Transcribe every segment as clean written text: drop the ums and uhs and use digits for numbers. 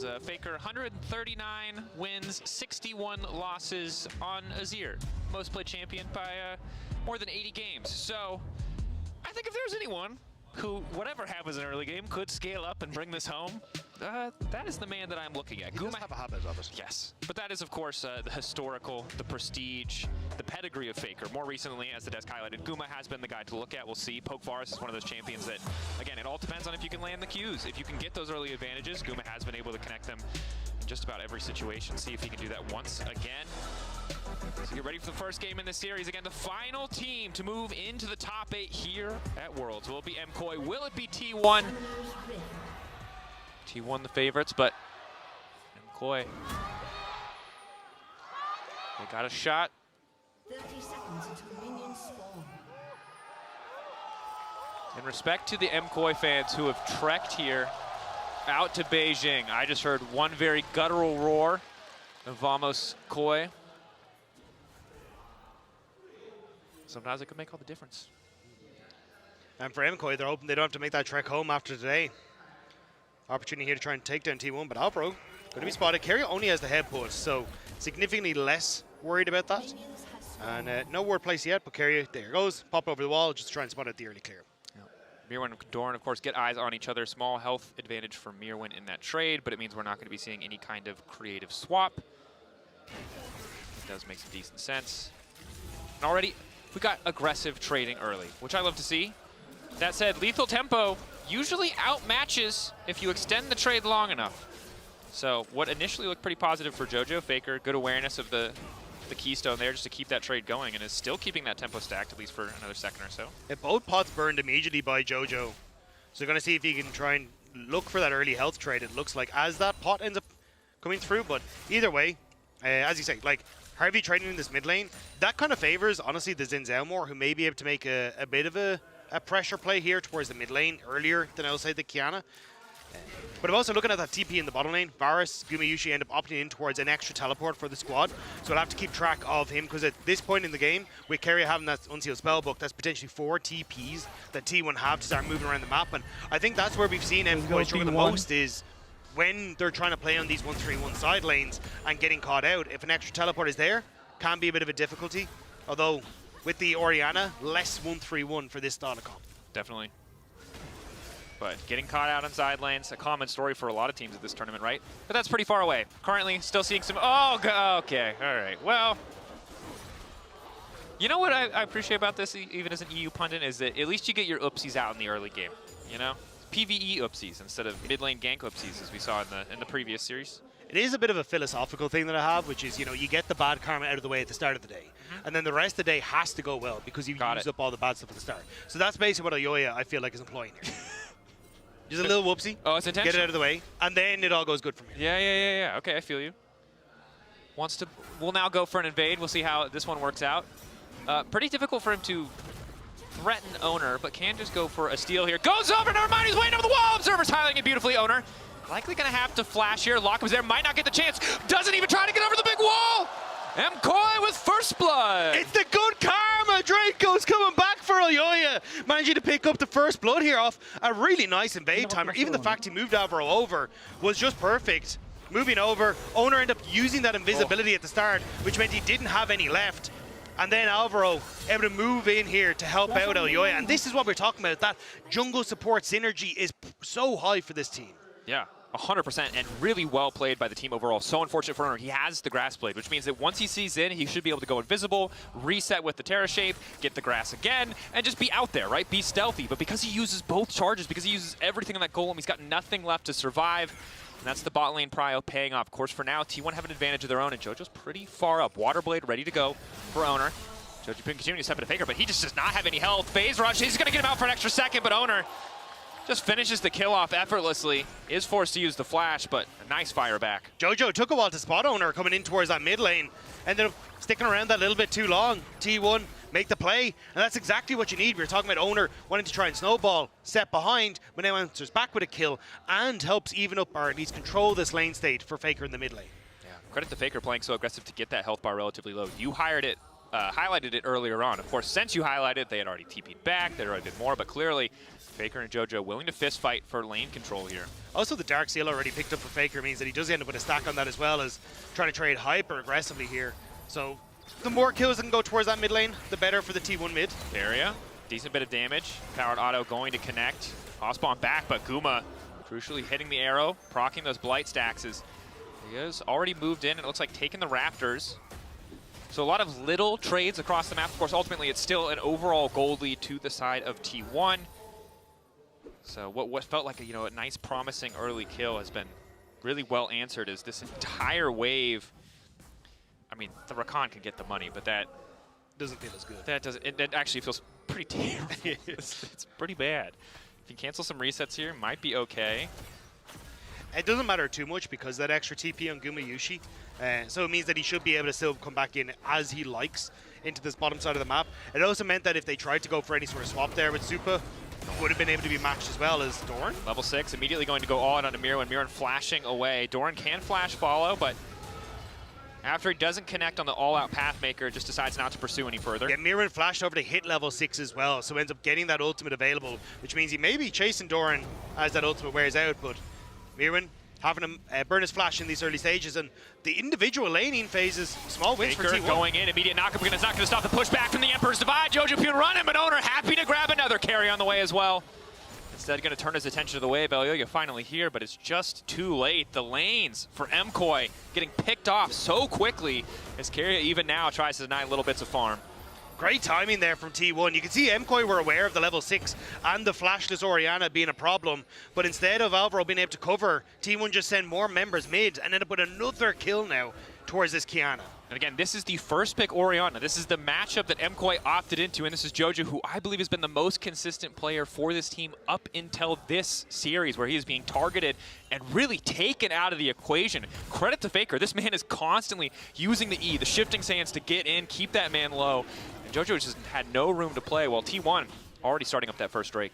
as Faker 139 wins, 61 losses on Azir, most played champion by more than 80 games. So I think if there's anyone who, whatever happens in early game, could scale up and bring this home, that is the man that I'm looking at. He does have a habit of it. Yes, but that is, of course, the historical, the prestige, the pedigree of Faker. More recently, as the desk highlighted, Guma has been the guy to look at. We'll see. Poke Forest is one of those champions that, again, it all depends on if you can land the Qs. If you can get those early advantages, Guma has been able to connect them in just about every situation. See if he can do that once again. So get ready for the first game in this series. Again, the final team to move into the top 8 here at Worlds. Will it be MKOI? Will it be T1? T1 the favorites, but MKOI, they got a shot. 30 seconds until minions spawn. In respect to the MKOI fans who have trekked here out to Beijing, I just heard one very guttural roar of Vamos Koi. Sometimes it could make all the difference. And for MKOI, they're hoping they don't have to make that trek home after today. Opportunity here to try and take down T1, but Alvaro going to be spotted. Keria only has the head push, so significantly less worried about that. And no word placed yet, but Keria, there goes. Pop over the wall, just try and spot out the early clear. Mirwin and Doran, of course, get eyes on each other. Small health advantage for Mirwin in that trade, but it means we're not going to be seeing any kind of creative swap. It does make some decent sense. And already, we got aggressive trading early, which I love to see. That said, lethal tempo usually outmatches if you extend the trade long enough. So what initially looked pretty positive for Jojo, Faker, good awareness of the keystone there just to keep that trade going, and is still keeping that tempo stacked at least for another second or so. Both pots burned immediately by Jojo. So going to see if he can try and look for that early health trade, it looks like, as that pot ends up coming through. But either way, as you say, like, Harvey trading in this mid lane, that kind of favors, honestly, the Xin Zhao more, who may be able to make a bit of a pressure play here towards the mid lane earlier than outside the Kiana. But I'm also looking at that TP in the bottom lane. Varus, Gumayushi end up opting in towards an extra teleport for the squad. So we'll have to keep track of him, because at this point in the game, with Keria having that unsealed spellbook, that's potentially 4 TPs that T1 have to start moving around the map. And I think that's where we've seen MKOI struggle the most, is when they're trying to play on these 1-3-1 side lanes and getting caught out. If an extra teleport is there, can be a bit of a difficulty. Although, with the Orianna, less 1-3-1 for this style of comp. Definitely. But getting caught out on side lanes, a common story for a lot of teams at this tournament, right? But that's pretty far away. Currently, still seeing some... Oh, okay. All right. Well, you know what I appreciate about this, even as an EU pundit, is that at least you get your oopsies out in the early game, you know? PvE oopsies instead of mid-lane gank oopsies, as we saw in the previous series. It is a bit of a philosophical thing that I have, which is, you know, you get the bad karma out of the way at the start of the day. And then the rest of the day has to go well, because you've used up all the bad stuff at the start. So that's basically what Ayoya, I feel like, is employing here. Just a little whoopsie. Oh, it's intentional. Get it out of the way, and then it all goes good for me. Yeah. Okay, I feel you. We'll now go for an invade. We'll see how this one works out. Pretty difficult for him to threaten Owner, but can just go for a steal here. Goes over, never mind, he's waiting over the wall. Observer's highlighting it beautifully, Owner. Likely gonna have to flash here. Lock was there, might not get the chance. Doesn't even try to get over the big wall. MKOI with first blood. It's the good karma. Draco's coming back for Ayoya. Managing to pick up the first blood here off a really nice invade timer. Even the fact he moved Alvaro over was just perfect. Moving over, Owner ended up using that invisibility at the start, which meant he didn't have any left. And then Alvaro able to move in here to help out Ayoya. And this is what we're talking about. That jungle support synergy is so high for this team. Yeah. 100%, and really well played by the team overall. So unfortunate for Owner. He has the grass blade, which means that once he sees in, he should be able to go invisible, reset with the Terra shape, get the grass again, and just be out there, right? Be stealthy. But because he uses both charges, because he uses everything on that golem, he's got nothing left to survive. And that's the bot lane prio paying off. Of course, for now, T1 have an advantage of their own, and Jojo's pretty far up. Water blade ready to go for Owner. Jojo continuing to step into Faker, but he just does not have any health. Phase rush, he's going to get him out for an extra second, but Owner just finishes the kill off effortlessly. Is forced to use the flash, but a nice fire back. Jojo took a while to spot Owner coming in towards that mid lane. Ended up sticking around that little bit too long. T1 make the play, and that's exactly what you need. We were talking about Owner wanting to try and snowball, set behind, but now answers back with a kill and helps even up, or at least control this lane state for Faker in the mid lane. Yeah, credit to Faker playing so aggressive to get that health bar relatively low. You highlighted it earlier on. Of course, since you highlighted it, they had already TP'd back, they had already did more, but clearly Faker and JoJo willing to fist fight for lane control here. Also, the Dark Seal already picked up for Faker means that he does end up with a stack on that as well as trying to trade hyper aggressively here. So the more kills that can go towards that mid lane, the better for the T1 mid. Area, decent bit of damage. Powered auto going to connect. Ospawn back, but Guma crucially hitting the arrow, proccing those blight stacks. He has already moved in and it looks like taking the Raptors. So a lot of little trades across the map. Of course, ultimately it's still an overall gold lead to the side of T1. So what felt like a nice promising early kill has been really well answered as this entire wave. I mean, the Rakan can get the money, but that Doesn't feel as good. that doesn't. It actually feels pretty terrible. It's pretty bad. If you cancel some resets here, might be okay. It doesn't matter too much because that extra TP on Guma Yushi, so it means that he should be able to still come back in as he likes into this bottom side of the map. It also meant that if they tried to go for any sort of swap there with Supa, would have been able to be matched as well as Doran. Level 6, immediately going to go all in on Mirren. Mirren flashing away. Doran can flash follow, but after he doesn't connect on the all-out Pathmaker, just decides not to pursue any further. Yeah, Mirren flashed over to hit level 6 as well, so ends up getting that ultimate available, which means he may be chasing Doran as that ultimate wears out, but Mirren having him burn his flash in these early stages, and the individual laning phases, small wins for Faker T1. going in, immediate knockup, it's not going to stop the pushback from the Emperor's Divide. JoJo Pune running, but Owner happy to grab another carry on the way as well. Instead, going to turn his attention to the wave. Elioya finally here, but it's just too late. The lanes for MKOI getting picked off so quickly as Carrier even now tries to deny little bits of farm. Great timing there from T1. You can see MKOI were aware of the level 6 and the flashless Orianna being a problem, but instead of Alvaro being able to cover, T1 just send more members mid and end up with another kill now towards this Kiana. And again, this is the first pick Orianna. This is the matchup that MKOI opted into, and this is JoJo, who I believe has been the most consistent player for this team up until this series, where he is being targeted and really taken out of the equation. Credit to Faker. This man is constantly using the E, the shifting sands to get in, keep that man low. And JoJo just had no room to play, while T1 already starting up that first Drake.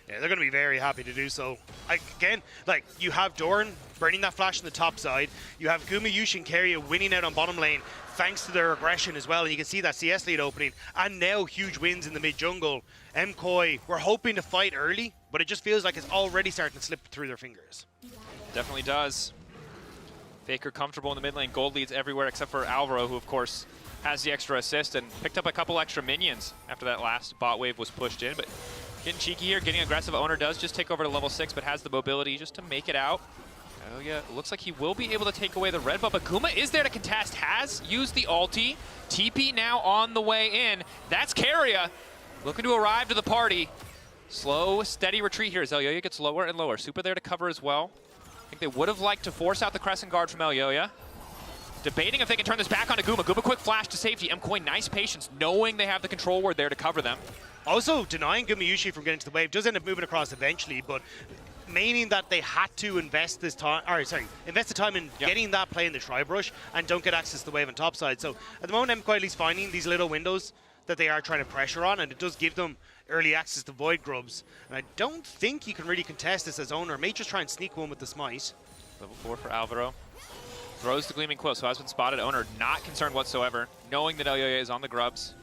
Yeah, they're going to be very happy to do so. Again, like, you have Doran burning that flash on the top side. You have Guma Yushi and Keria winning out on bottom lane thanks to their aggression as well. And you can see that CS lead opening. And now huge wins in the mid jungle. MKOI, we're hoping to fight early, but it just feels like it's already starting to slip through their fingers. Definitely does. Faker comfortable in the mid lane. Gold leads everywhere except for Alvaro, who of course has the extra assist and picked up a couple extra minions after that last bot wave was pushed in. But getting cheeky here, getting aggressive. Owner does just take over to level 6, but has the mobility just to make it out. Oh yeah, looks like he will be able to take away the red buff, but Guma is there to contest, has used the ulti. TP now on the way in. That's Keria looking to arrive to the party. Slow, steady retreat here as Elioya gets lower and lower. Super there to cover as well. I think they would have liked to force out the Crescent Guard from Elioya. Debating if they can turn this back onto Guma. Guma quick flash to safety. MKOI nice patience, knowing they have the control ward there to cover them. Also, denying Guma Yushi from getting to the wave does end up moving across eventually, but meaning that they had to invest this time, invest the time in getting that play in the Tribe Rush and don't get access to the wave on top side. So at the moment, MKOI at least finding these little windows that they are trying to pressure on, and it does give them early access to Void Grubs. And I don't think you can really contest this as Owner. May just try and sneak one with the Smite. Level 4 for Alvaro. Throws the Gleaming Quill, so has been spotted. Owner not concerned whatsoever, knowing that Elioya is on the grubs.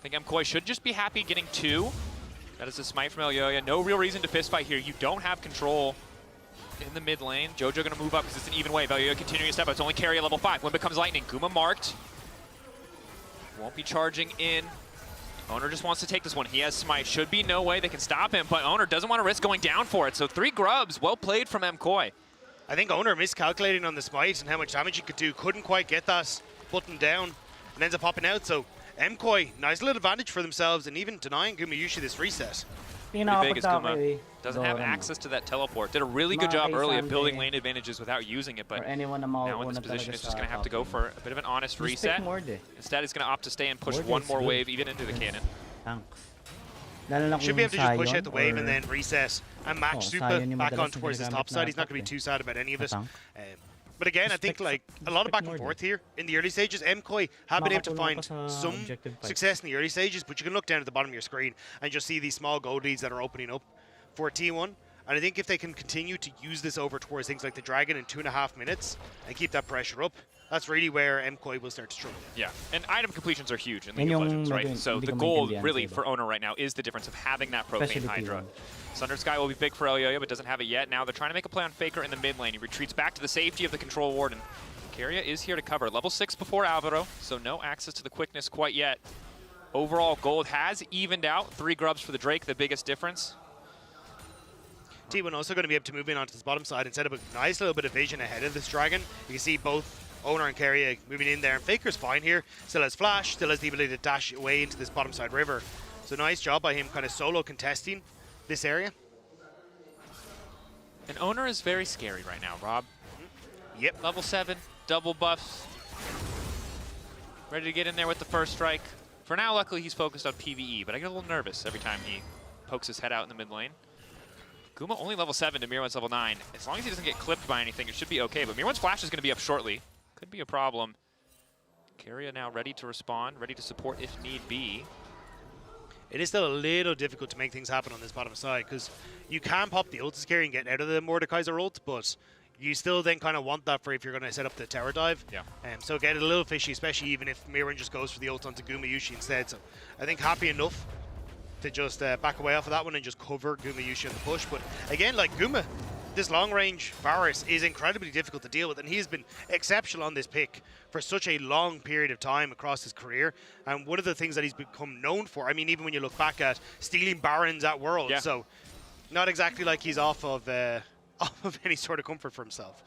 I think MKOI should just be happy getting 2. That is a smite from Elioya. No real reason to fist fight here. You don't have control in the mid lane. JoJo going to move up because it's an even wave. Elioya continuing to step up. It's only carry at level 5. When becomes lightning, Guma marked. Won't be charging in. Owner just wants to take this one. He has smite. Should be no way they can stop him, but Owner doesn't want to risk going down for it. So 3 grubs. Well played from MKOI. I think Owner miscalculating on the Smite and how much damage he could do. Couldn't quite get that button down and ends up popping out. So MKOI, nice little advantage for themselves, and even denying Guma Yushi this reset. Pretty big as Guma doesn't have access to that teleport. Did a really good job early of building lane advantages without using it, but now in this position is just going to have to go for a bit of an honest reset. Instead, he's going to opt to stay and push one more wave even into the cannon. Should be able to just push out the wave and then reset and match Super back on towards his top side. He's not going to be too sad about any of it. But again, I think like a lot of back and forth here in the early stages. MKOI have been able to find some success in the early stages, but you can look down at the bottom of your screen and just see these small gold leads that are opening up for T1. And I think if they can continue to use this over towards things like the Dragon in 2.5 minutes and keep that pressure up, that's really where MKOI will start to struggle. Yeah, and item completions are huge in League of Legends, right? So the goal really for Owner right now is the difference of having that Profane Hydra. Sundered Sky will be big for Elyoya, but doesn't have it yet. Now they're trying to make a play on Faker in the mid lane. He retreats back to the safety of the Control Ward, and Keria is here to cover. Level 6 before Alvaro, so no access to the quickness quite yet. Overall, gold has evened out. 3 grubs for the Drake, the biggest difference. T1 also going to be able to move in onto this bottom side and set up a nice little bit of vision ahead of this Dragon. You can see both Owner and Keria moving in there, and Faker's fine here. Still has flash, still has the ability to dash away into this bottom side river. So nice job by him kind of solo contesting this area. And Owner is very scary right now, Rob. Yep. Level 7, double buffs. Ready to get in there with the first strike. For now, luckily, he's focused on PvE, but I get a little nervous every time he pokes his head out in the mid lane. Guma only level 7 to Mirwan's level 9. As long as he doesn't get clipped by anything, it should be okay. But Mirwan's flash is going to be up shortly. Could be a problem. Keria now ready to respond, ready to support if need be. It is still a little difficult to make things happen on this bottom side because you can pop the ult Keria and get out of the Mordekaiser ult, but you still then kind of want that for if you're going to set up the tower dive. Yeah. So get it a little fishy, especially even if Mirwan just goes for the ult onto Gumayushi instead. So I think happy enough to just back away off of that one and just cover Gumayushi on the push. But again, like Guma, this long-range Varus is incredibly difficult to deal with, and he's been exceptional on this pick for such a long period of time across his career. And one of the things that he's become known for, I mean, even when you look back at stealing Barons at Worlds, yeah. So not exactly like he's off of any sort of comfort for himself.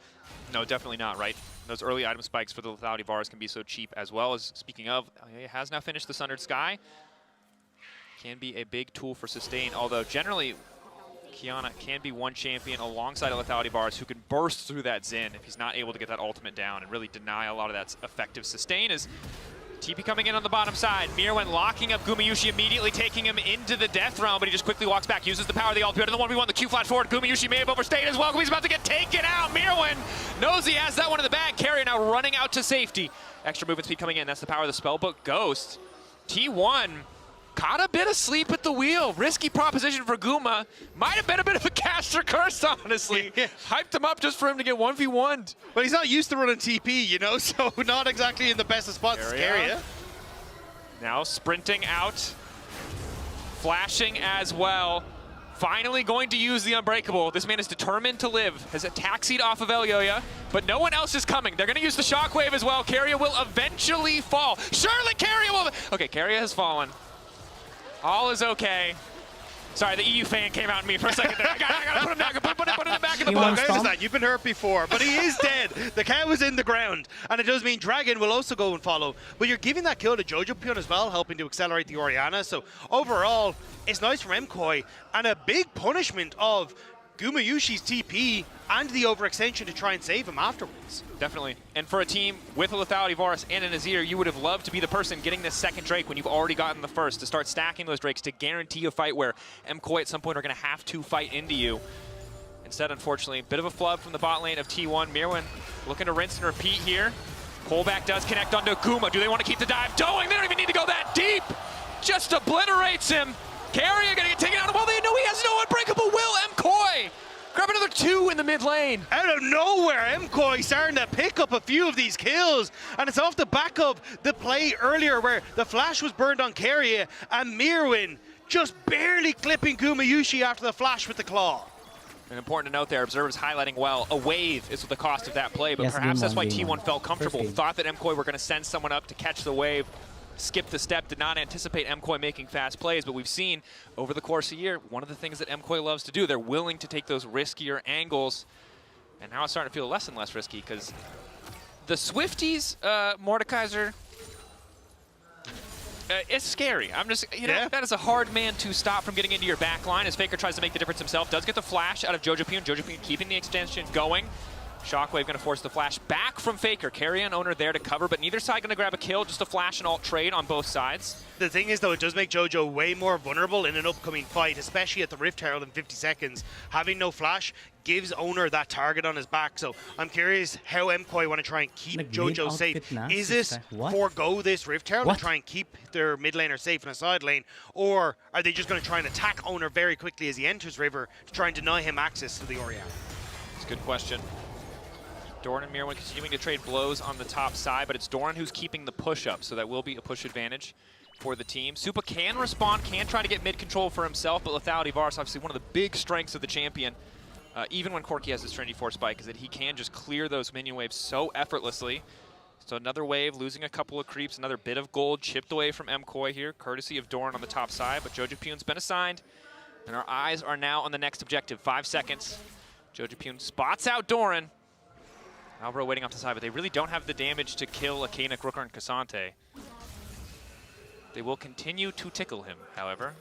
No, definitely not, right? Those early item spikes for the lethality bars can be so cheap, as well as, speaking of, he has now finished the Sundered Sky. Can be a big tool for sustain, although generally Kiana can be one champion alongside a lethality bars who can burst through that Xin if he's not able to get that ultimate down and really deny a lot of that effective sustain. As TP coming in on the bottom side, Mirwan locking up Gumayushi, immediately taking him into the death realm, but he just quickly walks back, uses the power of the ult, better than the 1v1, the Q flash forward. Gumayushi may have overstayed as well. He's about to get taken out. Mirwan knows he has that one in the bag. Keria now running out to safety. Extra movement speed coming in, that's the power of the spellbook Ghost. T1 caught a bit of sleep at the wheel. Risky proposition for Guma. Might have been a bit of a caster curse, honestly. Hyped him up just for him to get 1v1'd. But he's not used to running TP, you know, so not exactly in the best of spots. Keria. Now sprinting out. Flashing as well. Finally going to use the Unbreakable. This man is determined to live. Has a taxied off of Elyoya, but no one else is coming. They're going to use the Shockwave as well. Keria will eventually fall. Surely Keria will... Okay, Keria has fallen. All is okay. Sorry, the EU fan came out in me for a second there. I gotta put him down. Put him back in the box. You've been hurt before, but he is dead. The cat was in the ground, and it does mean Dragon will also go and follow. But you're giving that kill to Jojo Pion as well, helping to accelerate the Orianna. So overall, it's nice from MKOI, and a big punishment of Gumayushi's TP and the overextension to try and save him afterwards. Definitely. And for a team with a Lethality Varus and an Azir, you would have loved to be the person getting this second Drake when you've already gotten the first, to start stacking those Drakes to guarantee a fight where MKOI at some point are going to have to fight into you. Instead, unfortunately, a bit of a flub from the bot lane of T1. Mirwan looking to rinse and repeat here. Pullback does connect onto Guma. Do they want to keep the dive going? They don't even need to go that deep. Just obliterates him. Keria gonna get taken out. Well, they know he has no unbreakable will. MKOI grab another 2 in the mid lane. Out of nowhere, MKOI starting to pick up a few of these kills, and it's off the back of the play earlier where the flash was burned on Keria and Mirwan just barely clipping Gumayushi after the flash with the claw. And important to note there, observers highlighting well, a wave is the cost of that play, but perhaps that's why T1 felt comfortable, thought that MKOI were gonna send someone up to catch the wave. Skipped the step, did not anticipate MKOI making fast plays, but we've seen over the course of the year, one of the things that MKOI loves to do, they're willing to take those riskier angles, and now it's starting to feel less and less risky, because the Swifties, Mordekaiser, it's scary. I'm just, you know, that is a hard man to stop from getting into your back line as Faker tries to make the difference himself, does get the flash out of Jojo Pion keeping the extension going. Shockwave going to force the flash back from Faker. Carry and Owner there to cover, but neither side going to grab a kill. Just a flash and ult trade on both sides. The thing is, though, it does make JoJo way more vulnerable in an upcoming fight, especially at the Rift Herald in 50 seconds. Having no flash gives Owner that target on his back. So I'm curious how MKOI want to try and keep JoJo safe. Is this forego this Rift Herald and try and keep their mid laner safe in a side lane? Or are they just going to try and attack Owner very quickly as he enters River to try and deny him access to the Orianna? It's a good question. Doran and Mirwin continuing to trade blows on the top side, but it's Doran who's keeping the push up, so that will be a push advantage for the team. Supa can respond, can try to get mid control for himself, but lethality Varus, obviously one of the big strengths of the champion, even when Corki has his Trinity Force spike, is that he can just clear those minion waves so effortlessly. So another wave, losing a couple of creeps, another bit of gold chipped away from MKOI here, courtesy of Doran on the top side, but Jojopyun's been assigned, and our eyes are now on the next objective. 5 seconds. Jojopyun spots out Doran. Alvaro waiting off the side, but they really don't have the damage to kill Akana, Krooker, and Cassante. They will continue to tickle him, however.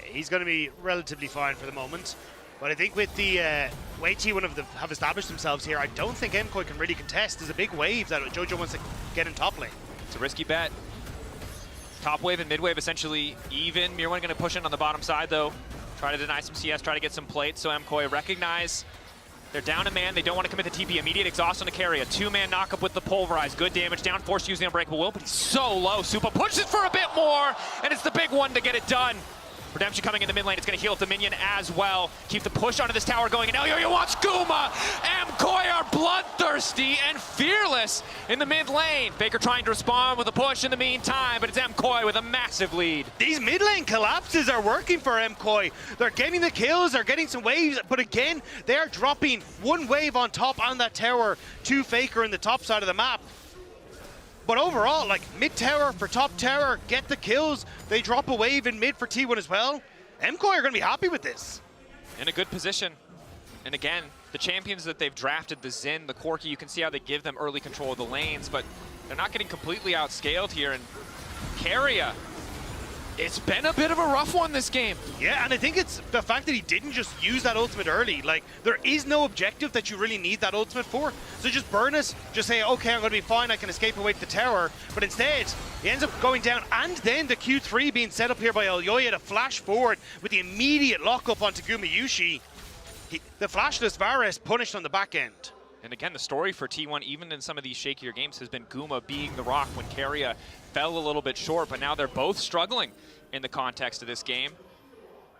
He's going to be relatively fine for the moment. But I think with the way T1 have established themselves here, I don't think MKOI can really contest. There's a big wave that JoJo wants to get in top lane. It's a risky bet. Top wave and mid wave essentially even. Mirwin going to push in on the bottom side, though. Try to deny some CS, try to get some plates. So MKOI recognize they're down a man. They don't want to commit the TP. Immediate exhaust on the carry. A 2-man knockup with the pulverize. Good damage. Down force using Unbreakable Will, but he's so low. Supa pushes for a bit more, and it's the big one to get it done. Redemption coming in the mid lane. It's going to heal up the minion as well. Keep the push onto this tower going. And Elyoya wants Guma. MKOI are bloodthirsty and fearless in the mid lane. Faker trying to respond with a push in the meantime, but it's MKOI with a massive lead. These mid lane collapses are working for MKOI. They're getting the kills, they're getting some waves, but again, they are dropping one wave on top on that tower to Faker in the top side of the map. But overall, like, mid-tower for top tower, get the kills. They drop a wave in mid for T1 as well. MKOI are going to be happy with this. In a good position. And again, the champions that they've drafted, the Xin, the Corki, you can see how they give them early control of the lanes, but they're not getting completely outscaled here. And Keria, it's been a bit of a rough one this game. Yeah, and I think it's the fact that he didn't just use that ultimate early. Like, there is no objective that you really need that ultimate for. So just burn us, just say, okay, I'm going to be fine, I can escape away to the tower. But instead, he ends up going down, and then the Q3 being set up here by Elyoya to flash forward with the immediate lockup onto Gumayushi. The flashless Varus punished on the back end. And again, the story for T1, even in some of these shakier games, has been Guma being the rock when Keria fell a little bit short, but now they're both struggling in the context of this game.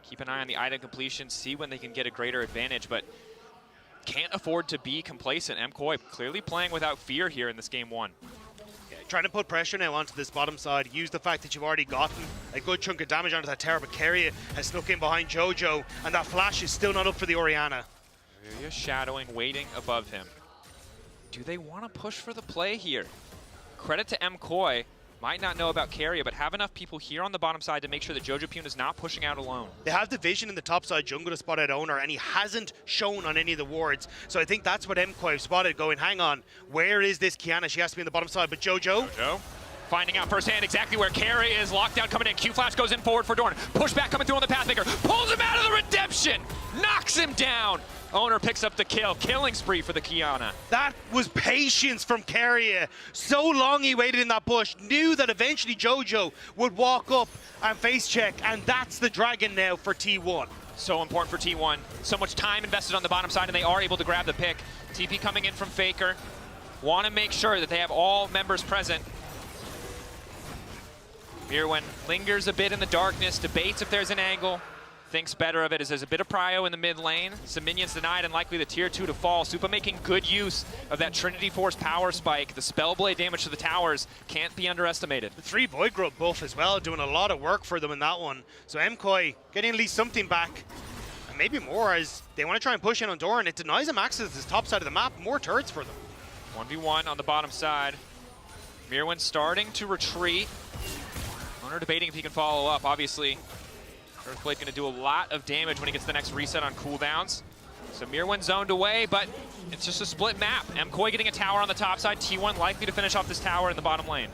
Keep an eye on the item completion, see when they can get a greater advantage, but can't afford to be complacent. MKOI clearly playing without fear here in this game 1. Yeah, trying to put pressure now onto this bottom side. Use the fact that you've already gotten a good chunk of damage onto that tower, but Keria has snuck in behind JoJo, and that flash is still not up for the Orianna. Keria shadowing, waiting above him. Do they want to push for the play here? Credit to MKOI. Might not know about Keria, but have enough people here on the bottom side to make sure that Jojopyun is not pushing out alone. They have the vision in the top side jungle to spot out Owner, and he hasn't shown on any of the wards. So I think that's what MKOI spotted, going, hang on, where is this Kiana? She has to be on the bottom side, but JoJo finding out firsthand exactly where Keria is. Lockdown coming in. Q-Flash goes in forward for Dorn. Pushback coming through on the Pathmaker. Pulls him out of the Redemption. Knocks him down. Owner picks up the kill. Killing spree for the Kiana. That was patience from Keria. So long he waited in that bush. Knew that eventually JoJo would walk up and face check. And that's the dragon now for T1. So important for T1. So much time invested on the bottom side, and they are able to grab the pick. TP coming in from Faker. Want to make sure that they have all members present. Mirwin lingers a bit in the darkness, debates if there's an angle, thinks better of it as there's a bit of prio in the mid lane. Some minions denied and likely the tier 2 to fall. Supa making good use of that Trinity Force power spike. The Spellblade damage to the towers can't be underestimated. The 3 Void Growth buff as well, doing a lot of work for them in that one. So MKOI getting at least something back, and maybe more as they want to try and push in on Doran. It denies them access to this top side of the map. More turrets for them. 1v1 on the bottom side. Mirwin starting to retreat. Owner debating if he can follow up. Obviously, Earthblade going to do a lot of damage when he gets the next reset on cooldowns. So Mirwin zoned away, but it's just a split map. MKOI getting a tower on the top side. T1 likely to finish off this tower in the bottom lane.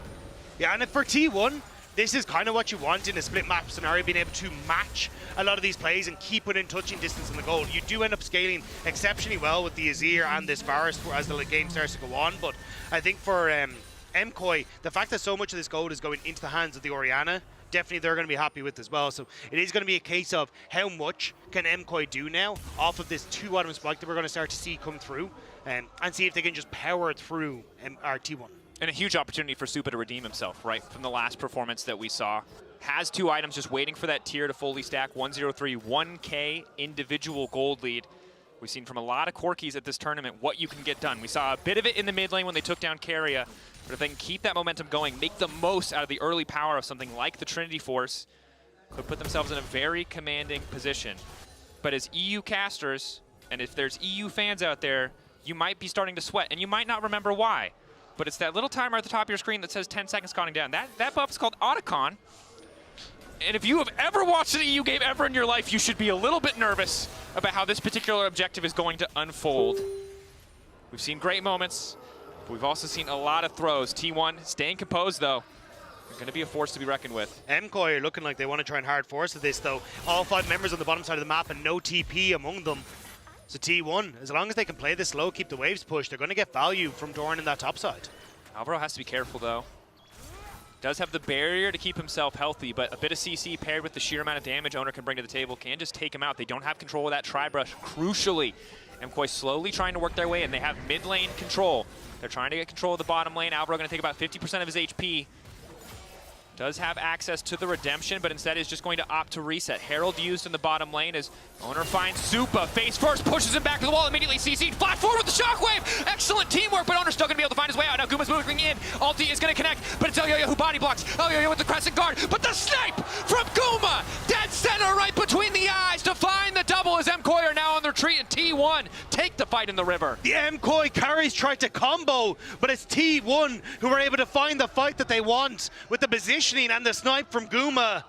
Yeah, and for T1, this is kind of what you want in a split map scenario, being able to match a lot of these plays and keep within touching distance on the goal. You do end up scaling exceptionally well with the Azir and this Varus as the game starts to go on, but I think for MKOI, the fact that so much of this gold is going into the hands of the Orianna, definitely they're going to be happy with as well. So it is going to be a case of how much can MKOI do now off of this 2-item spike that we're going to start to see come through, and see if they can just power through our T1. And a huge opportunity for Supa to redeem himself, right, from the last performance that we saw. Has 2 items, just waiting for that tier to fully stack. 103, 1K individual gold lead. We've seen from a lot of Corkis at this tournament what you can get done. We saw a bit of it in the mid lane when they took down Keria, but if they can keep that momentum going, make the most out of the early power of something like the Trinity Force, could put themselves in a very commanding position. But as EU casters, and if there's EU fans out there, you might be starting to sweat, and you might not remember why. But it's that little timer at the top of your screen that says 10 seconds counting down. That buff is called Otacon. And if you have ever watched an EU game ever in your life, you should be a little bit nervous about how this particular objective is going to unfold. We've seen great moments, but we've also seen a lot of throws. T1 staying composed, though. They're going to be a force to be reckoned with. MKOI are looking like they want to try and hard force this, though. All 5 members on the bottom side of the map and no TP among them. So T1, as long as they can play this slow, keep the waves pushed, they're going to get value from Doran in that top side. Alvaro has to be careful, though. Does have the barrier to keep himself healthy, but a bit of CC paired with the sheer amount of damage Owner can bring to the table can just take him out. They don't have control of that tri-brush, crucially. MKOI slowly trying to work their way in. They have mid lane control. They're trying to get control of the bottom lane. Alvaro going to take about 50% of his HP. Does have access to the redemption, but instead is just going to opt to reset. Herald used in the bottom lane as Owner finds Supa. Face first, pushes him back to the wall, immediately CC'd. Flash forward with the shockwave! Excellent teamwork, but Owner's still going to be able to find his way out. Now Guma's moving in. Ulti is going to connect, but it's Elyoya who body blocks. Elyoya with the crescent guard, but the snipe from Guma! Dead center right between the eyes to find the double as MKOI are now on their retreat, and T1 take the fight in the river. The MKOI carries tried to combo, but it's T1 who were able to find the fight that they want with the positioning and the snipe from Guma.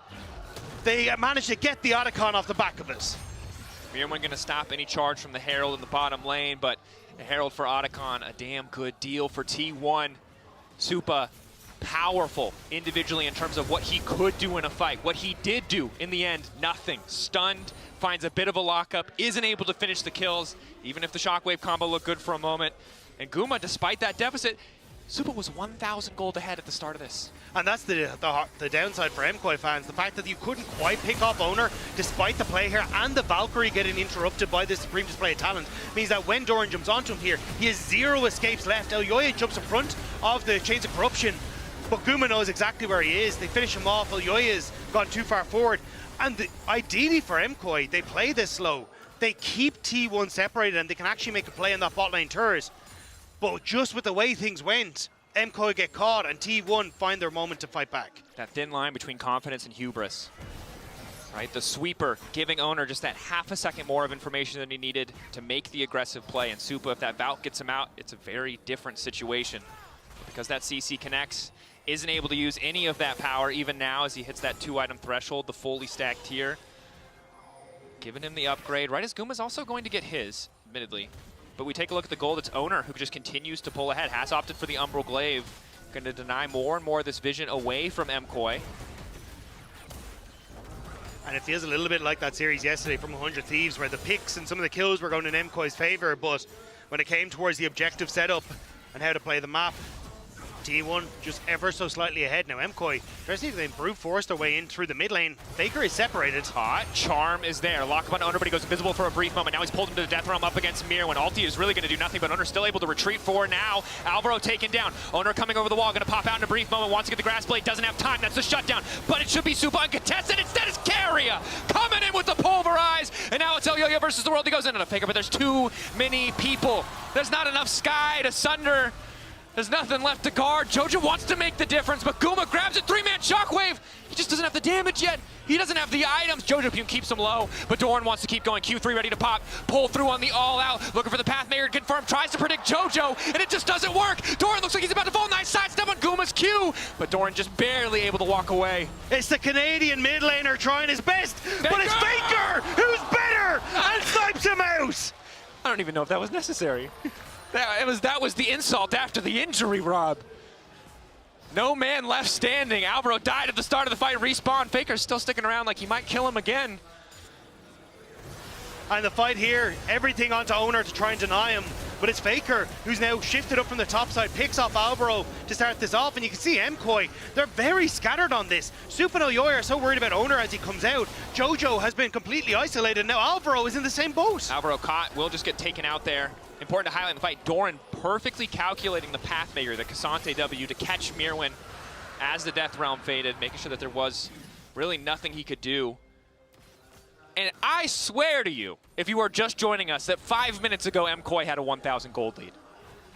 They managed to get the Otacon off the back of it. Mirman going to stop any charge from the Herald in the bottom lane, but a Herald for Otacon, a damn good deal for T1. Supa, powerful individually in terms of what he could do in a fight. What he did do in the end, nothing. Stunned, finds a bit of a lockup, isn't able to finish the kills, even if the shockwave combo looked good for a moment. And Guma, despite that deficit, Supa was 1,000 gold ahead at the start of this. And that's the downside for MKOI fans. The fact that you couldn't quite pick off Owner despite the play here and the Valkyrie getting interrupted by the Supreme Display of Talent means that when Doran jumps onto him here, he has 0 escapes left. Elyoya jumps in front of the Chains of Corruption, but Guma knows exactly where he is. They finish him off. Elyoya's gone too far forward. And ideally for MKOI, they play this slow. They keep T1 separated and they can actually make a play on that bot lane turret. But just with the way things went, MKOI get caught and T1 find their moment to fight back. That thin line between confidence and hubris. Right, the sweeper giving Owner just that half a second more of information than he needed to make the aggressive play. And Supa, if that Valk gets him out, it's a very different situation. But because that CC connects, isn't able to use any of that power even now as he hits that 2-item threshold, the fully stacked tier. Giving him the upgrade, right as Guma's also going to get his, admittedly. But we take a look at the gold, it's Owner who just continues to pull ahead. Has opted for the Umbral Glaive. Going to deny more and more of this vision away from MKOI. And it feels a little bit like that series yesterday from 100 Thieves where the picks and some of the kills were going in MKOI's favor, but when it came towards the objective setup and how to play the map, T1 just ever so slightly ahead. Now MKOI, they're seeing they brute force their way in through the mid lane. Faker is separated. Hot. Charm is there. Lock up on Owner, but he goes invisible for a brief moment. Now he's pulled him to the death realm up against Mir when ulti is really going to do nothing, but Owner's still able to retreat for now. Alvaro taken down. Owner coming over the wall, going to pop out in a brief moment, wants to get the grass blade, doesn't have time. That's the shutdown, but it should be Supa uncontested. Instead it's Keria coming in with the pulverize, and now it's Elyoya versus the world. He goes in on a Faker, but there's too many people. There's not enough sky to sunder. There's nothing left to guard. Jojo wants to make the difference, but Guma grabs it. 3-man shockwave. He just doesn't have the damage yet. He doesn't have the items. Jojo Pune keeps him low, but Doran wants to keep going. Q3 ready to pop. Pull through on the all-out. Looking for the Pathmaker to confirm. Tries to predict Jojo, and it just doesn't work. Doran looks like he's about to fall. Nice sidestep on Guma's Q, but Doran just barely able to walk away. It's the Canadian mid laner trying his best, but it's Faker who's better and snipes him out. I don't even know if that was necessary. That was the insult after the injury, Rob. No man left standing. Alvaro died at the start of the fight. Respawn. Faker's still sticking around like he might kill him again. And the fight here, everything onto Owner to try and deny him. But it's Faker who's now shifted up from the top side, picks off Alvaro to start this off. And you can see MKOI, they're very scattered on this. Supa and Oyoi are so worried about Owner as he comes out. Jojo has been completely isolated. Now Alvaro is in the same boat. Alvaro caught, will just get taken out there. Important to highlight in the fight, Doran perfectly calculating the Pathmaker, the Cassante W, to catch Mirwin as the Death Realm faded, making sure that there was really nothing he could do. And I swear to you, if you are just joining us, that 5 minutes ago, MKOI had a 1,000 gold lead.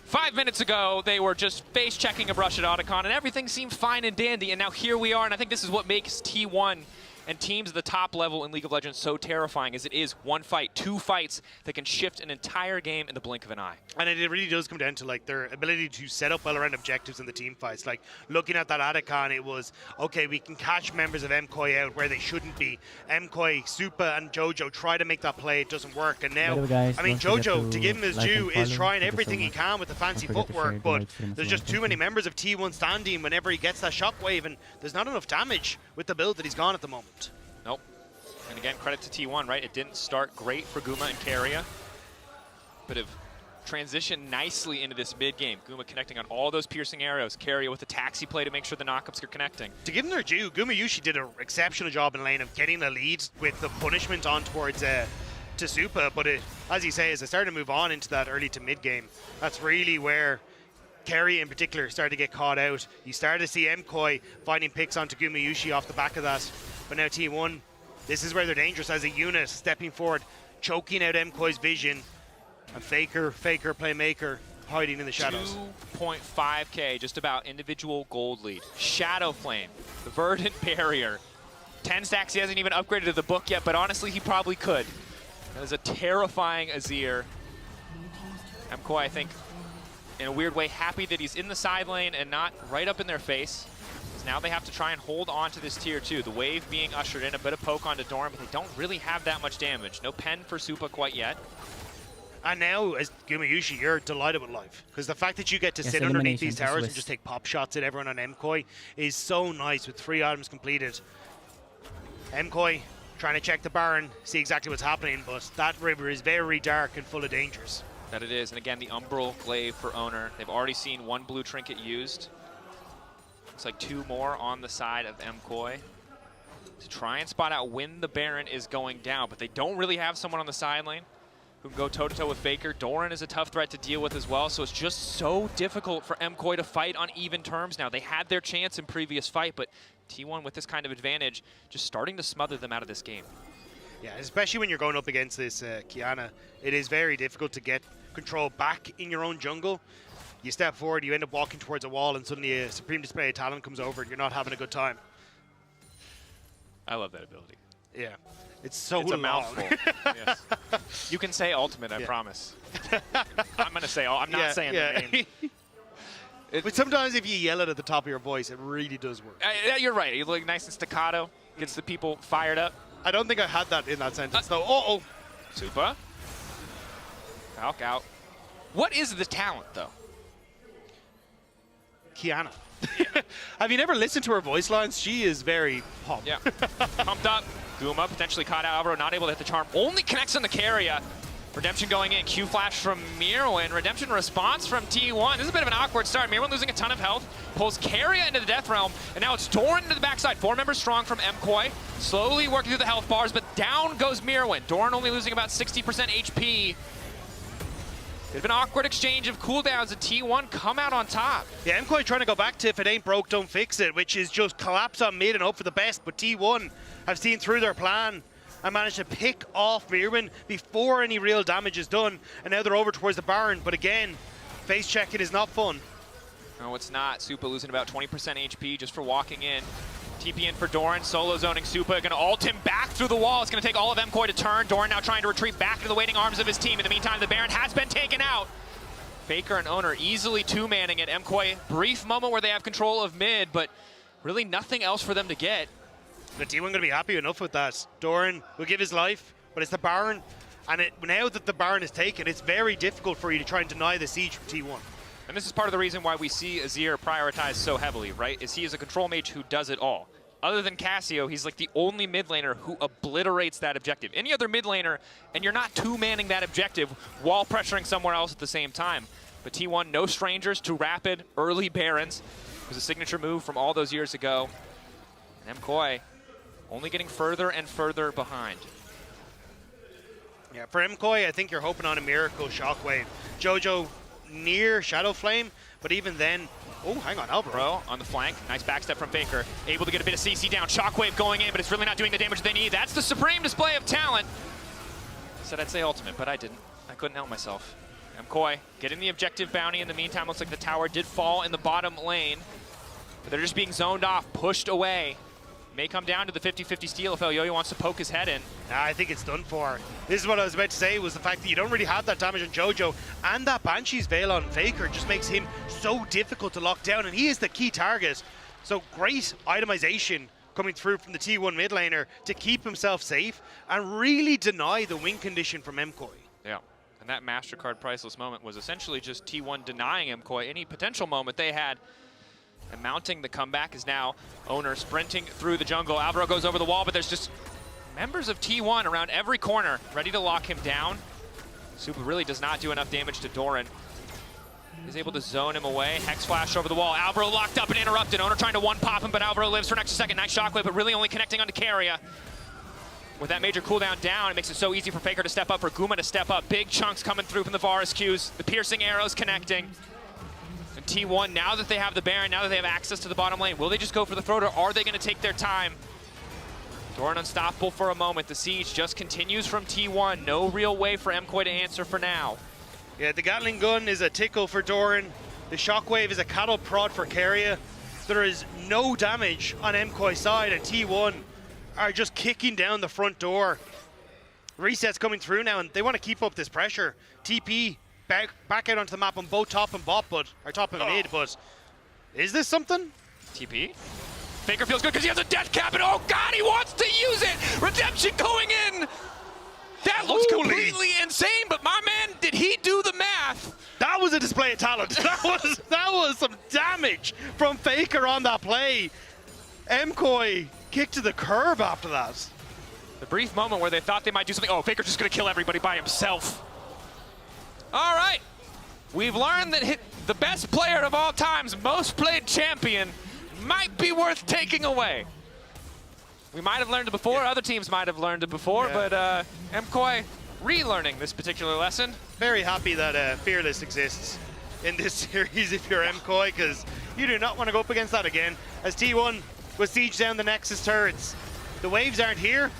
5 minutes ago, they were just face-checking a brush at Otacon, and everything seemed fine and dandy, and now here we are, and I think this is what makes T1 and teams at the top level in League of Legends so terrifying, as it is one fight, two fights that can shift an entire game in the blink of an eye. And it really does come down to like their ability to set up well around objectives in the team fights. Like looking at that Otacon, it was, okay, we can catch members of MKOI out where they shouldn't be. MKOI, Supa and Jojo try to make that play, it doesn't work. And now, guys, I mean, Jojo, to give him his like due, and is follow. trying Thank you everything so he much. can with the fancy Don't forget to share footwork, the but live stream as there's well. just too Thank many you. members of T1 standing whenever he gets that shockwave, and there's not enough damage with the build that he's gone at the moment. Nope. And again, credit to T1, right? It didn't start great for Guma and Keria, but have transitioned nicely into this mid game. Guma connecting on all those piercing arrows. Keria with a taxi play to make sure the knockups are connecting. To give them their due, Gumayushi did an exceptional job in lane of getting a lead with the punishment on towards to Supa, but as you say, as they started to move on into that early to mid game, that's really where Keria in particular started to get caught out. You started to see MKOI finding picks onto Gumayushi off the back of that, but now T1, this is where they're dangerous as a unit, stepping forward, choking out MKOI's vision, and Faker, Playmaker, hiding in the shadows. 2.5k, just about individual gold lead. Shadow Flame, the Verdant Barrier. 10 stacks, he hasn't even upgraded to the book yet, but honestly, he probably could. That is a terrifying Azir. MKOI, I think, in a weird way, happy that he's in the side lane and not right up in their face. Now they have to try and hold on to this tier 2. The wave being ushered in, a bit of poke onto Doran, but they don't really have that much damage. No pen for Supa quite yet. And now, as Gumayushi, you're delighted with life. Because the fact that you get to Yes, sit underneath elimination, these towers and Swiss. just take pop shots at everyone on MKOI is so nice with 3 items completed. MKOI trying to check the Baron, see exactly what's happening, but that river is very dark and full of dangers. That it is, and again, the Umbral Glaive for Owner. They've already seen one blue trinket used. Looks like 2 more on the side of MKOI to try and spot out when the Baron is going down, but they don't really have someone on the side lane who can go toe-to-toe with Faker. Doran is a tough threat to deal with as well, so it's just so difficult for MKOI to fight on even terms now. They had their chance in previous fight, but T1 with this kind of advantage just starting to smother them out of this game. Yeah, especially when you're going up against this Kiana, it is very difficult to get control back in your own jungle. You step forward, you end up walking towards a wall, and suddenly a Supreme Display of Talent comes over and you're not having a good time. I love that ability. Yeah. It's so It's a long. mouthful. Yes. You can say ultimate, I promise. I'm going to say, I'm not saying the name. But sometimes if you yell it at the top of your voice, it really does work. You're right. You look nice and staccato, gets the people fired up. I don't think I had that in that sentence, though. Uh-oh. Supa. Falk out. What is the talent, though? Kiana. Have you never listened to her voice lines? She is very pumped. Yeah. Pumped up. Guma potentially caught out. Alvaro not able to hit the charm. Only connects on the Keria. Redemption going in. Q flash from Mirwin. Redemption response from T1. This is a bit of an awkward start. Mirwin losing a ton of health. Pulls Keria into the Death Realm. And now it's Doran into the backside. 4 members strong from MKOI. Slowly working through the health bars, but down goes Mirwin. Doran only losing about 60% HP. Bit of an awkward exchange of cooldowns, and T1 come out on top. Yeah, MKOI trying to go back to if it ain't broke, don't fix it, which is just collapse on mid and hope for the best. But T1 have seen through their plan and managed to pick off Mirwin before any real damage is done. And now they're over towards the Baron. But again, face checking is not fun. No, it's not. Supa losing about 20% HP just for walking in. TP in for Doran, solo zoning Supa, gonna ult him back through the wall. It's gonna take all of MKOI to turn. Doran now trying to retreat back to the waiting arms of his team. In the meantime, the Baron has been taken out. Faker and Owner easily 2-manning it. MKOI, brief moment where they have control of mid, but really nothing else for them to get. The T1 going to be happy enough with that. Doran will give his life, but it's the Baron. And now that the Baron is taken, it's very difficult for you to try and deny the siege from T1. And this is part of the reason why we see Azir prioritized so heavily, right? Is he is a control mage who does it all. Other than Cassio, he's like the only mid laner who obliterates that objective. Any other mid laner, and you're not two-manning that objective while pressuring somewhere else at the same time. But T1, no strangers to rapid early Barons. It was a signature move from all those years ago. And MKOI only getting further and further behind. Yeah, for MKOI, I think you're hoping on a miracle shockwave. Jojo near Shadow Flame, but even then, oh, hang on, Albro on the flank. Nice backstep from Faker. Able to get a bit of CC down. Shockwave going in, but it's really not doing the damage they need. That's the supreme display of talent. Said I'd say ultimate, but I didn't. I couldn't help myself. MKOI getting the objective bounty in the meantime. Looks like the tower did fall in the bottom lane. But they're just being zoned off, pushed away. May come down to the 50-50 steal if Elyoyo wants to poke his head in. Nah, I think it's done for. This is what I was about to say, was the fact that you don't really have that damage on Jojo, and that Banshee's Veil on Faker just makes him so difficult to lock down, and he is the key target. So great itemization coming through from the T1 mid laner to keep himself safe and really deny the win condition from MKOI. Yeah, and that MasterCard priceless moment was essentially just T1 denying MKOI any potential moment they had. And mounting the comeback is now Owner sprinting through the jungle. Alvaro goes over the wall, but there's just members of T1 around every corner ready to lock him down. Supa really does not do enough damage to Doran. He's able to zone him away. Hex flash over the wall. Alvaro locked up and interrupted. Owner trying to one-pop him, but Alvaro lives for an extra second. Nice shockwave, but really only connecting onto Keria. With that major cooldown down, it makes it so easy for Faker to step up, for Guma to step up. Big chunks coming through from the Varus Qs. The piercing arrows connecting. And T1, now that they have the Baron, now that they have access to the bottom lane, will they just go for the throat, or are they going to take their time? Doran unstoppable for a moment. The siege just continues from T1. No real way for MKOI to answer for now. Yeah, the Gatling gun is a tickle for Doran. The shockwave is a cattle prod for Keria. There is no damage on MKOI's side, and T1 are just kicking down the front door. Reset's coming through now, and they want to keep up this pressure. TP back out onto the map on both top and bot, or top and mid, but is this something? TP? Faker feels good because he has a death cap, and oh god, he wants to use it! Redemption going in! That looks completely insane, but my man, did he do the math? That was a display of talent. That was some damage from Faker on that play. MKOI kicked to the curb after that. The brief moment where they thought they might do something. Oh, Faker's just gonna kill everybody by himself. All right, we've learned that the best player of all time's most played champion might be worth taking away. We might have learned it before, other teams might have learned it before, but MKOI relearning this particular lesson. Very happy that Fearless exists in this series if you're MKOI, because you do not want to go up against that again. As T1 was siege down the Nexus turrets. The waves aren't here,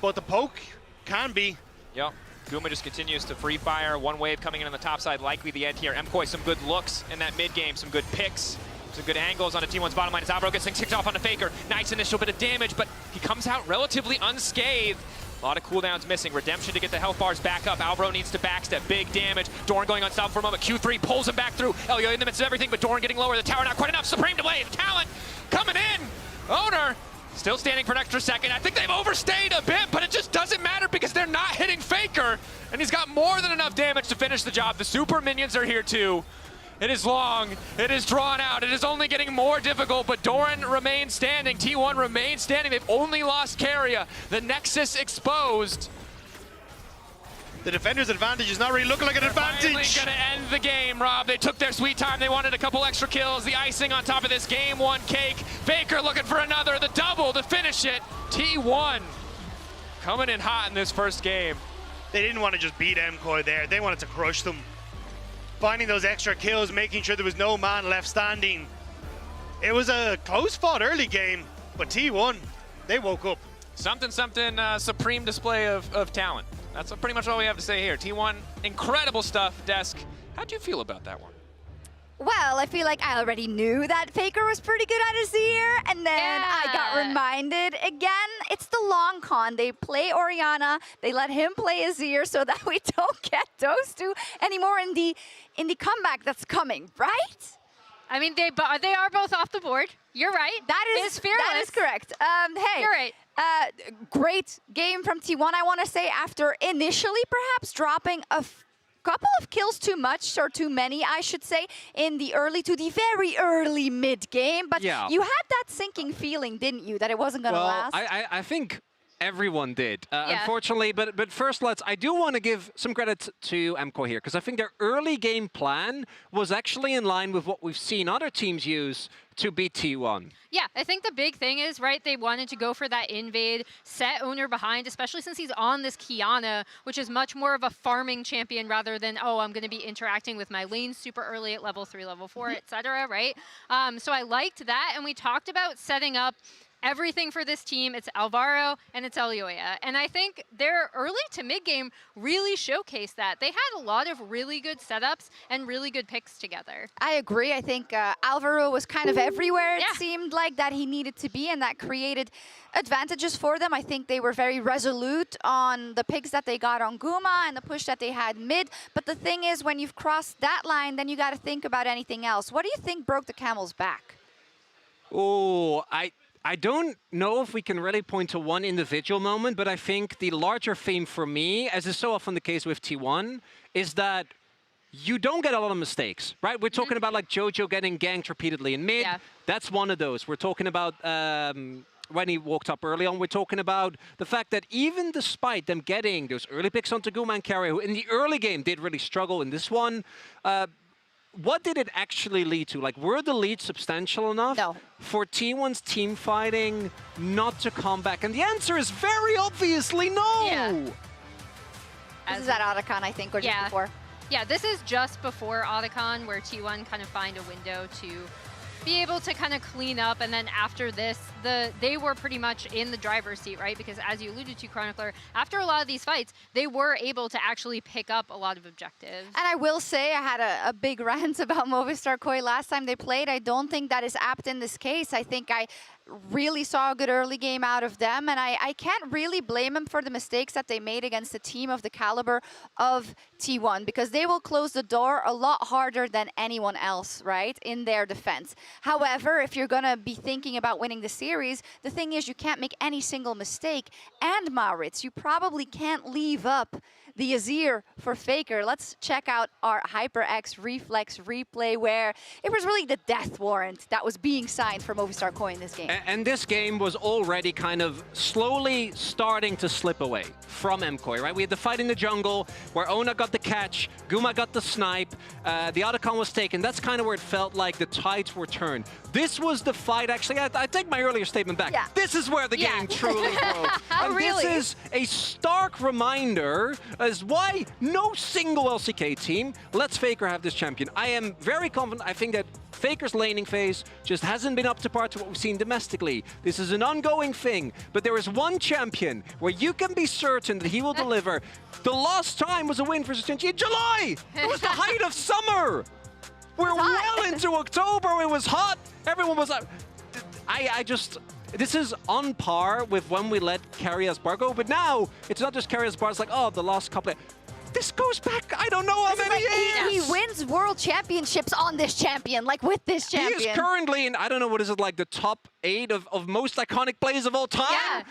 but the poke can be. Yep. Guma just continues to free fire. One wave coming in on the top side, likely the end here. MKOI some good looks in that mid game, some good picks, some good angles on the T1's bottom line. As Alvaro gets things kicked off on the Faker. Nice initial bit of damage, but he comes out relatively unscathed. A lot of cooldowns missing. Redemption to get the health bars back up. Alvaro needs to backstep. Big damage. Doran going unstoppable for a moment. Q3 pulls him back through. Elyoyo in the midst of everything, but Doran getting lower. The tower not quite enough. Supreme delay. Talent coming in. Owner still standing for an extra second. I think they've overstayed a bit, but it just doesn't matter because they're not hitting Faker. And he's got more than enough damage to finish the job. The super minions are here too. It is long, it is drawn out, it is only getting more difficult, but Doran remains standing, T1 remains standing. They've only lost Keria. The Nexus exposed. The defender's advantage is not really looking like an advantage. Finally gonna end the game, Rob. They took their sweet time. They wanted a couple extra kills. The icing on top of this game one cake. Faker looking for another, the double to finish it. T1 coming in hot in this first game. They didn't want to just beat MKOI there. They wanted to crush them. Finding those extra kills, making sure there was no man left standing. It was a close fought early game, but T1, they woke up. Something, supreme display of talent. That's pretty much all we have to say here. T1, incredible stuff. Desk, how'd you feel about that one? Well, I feel like I already knew that Faker was pretty good at Azir, and then I got reminded again. It's the long con. They play Orianna, they let him play Azir so that we don't get those two anymore in the comeback that's coming, right? I mean, they are both off the board. You're right. That is Fearless. That is correct. Hey, you're right. Great game from T1. I want to say after initially perhaps dropping a couple of kills too much, or too many, I should say, in the early to the very early mid game. But Yeah. you had that sinking feeling, didn't you, that it wasn't going to Well, last? I think everyone did, Yeah. unfortunately. But first, I do want to give some credit to MKOI here, because I think their early game plan was actually in line with what we've seen other teams use to beat T1. Yeah, I think the big thing is, right, they wanted to go for that invade, set Owner behind, especially since he's on this Kiana, which is much more of a farming champion rather than, oh, I'm going to be interacting with my lanes super early at level 3, level 4, etc., right? So I liked that, and we talked about setting up everything for this team. It's Alvaro and it's Elioya. And I think their early to mid game really showcased that. They had a lot of really good setups and really good picks together. I agree. I think Alvaro was kind of everywhere, it Yeah. seemed like, that he needed to be, and that created advantages for them. I think they were very resolute on the picks that they got on Guma and the push that they had mid. But the thing is, when you've crossed that line, then you got to think about anything else. What do you think broke the camel's back? Oh, I don't know if we can really point to one individual moment, but I think the larger theme for me, as is so often the case with T1, is that you don't get a lot of mistakes, right? We're talking about like Jojo getting ganked repeatedly in mid. Yeah. That's one of those. We're talking about when he walked up early on. We're talking about the fact that even despite them getting those early picks onto Guma and Carrier, who in the early game did really struggle in this one, what did it actually lead to? Like, were the leads substantial enough No. for T1's team fighting not to come back? And the answer is very obviously no. Yeah. This is at Otacon, I think, or just Yeah. before. Yeah, this is just before Otacon, where T1 kind of find a window to be able to kind of clean up, and then after this, they were pretty much in the driver's seat, right? Because as you alluded to, Chronicler, after a lot of these fights, they were able to actually pick up a lot of objectives. And I will say, I had a big rant about Movistar KOI last time they played. I don't think that is apt in this case. I think I really saw a good early game out of them, and I can't really blame them for the mistakes that they made against a team of the caliber of T1, because they will close the door a lot harder than anyone else, right, in their defense. However, if you're going to be thinking about winning the series, the thing is you can't make any single mistake. And Maurits, you probably can't leave up the Azir for Faker. Let's check out our HyperX Reflex replay, where it was really the death warrant that was being signed for Movistar KOI in this game. And this game was already kind of slowly starting to slip away from MKOI, right? We had the fight in the jungle where Ona got the catch, Guma got the snipe, the Otacon was taken. That's kind of where it felt like the tides were turned. This was the fight, actually, I take my earlier statement back. Yeah. This is where the game truly broke. And really? this is a stark reminder as why no single LCK team lets Faker have this champion. I am very confident. I think that Faker's laning phase just hasn't been up to par to what we've seen domestically. This is an ongoing thing, but there is one champion where you can be certain that he will deliver. The last time was a win for Sustenchi in July! It was the height of summer! We're well into October, it was hot, everyone was like... This is on par with when we let Carrier's bar go, but now it's not just Carrier's bar, it's like, oh, the last couple of... This goes back, I don't know how many years! He wins world championships on this champion, like with this champion. He is currently in, I don't know, what is it, like the top 8 of most iconic plays of all time?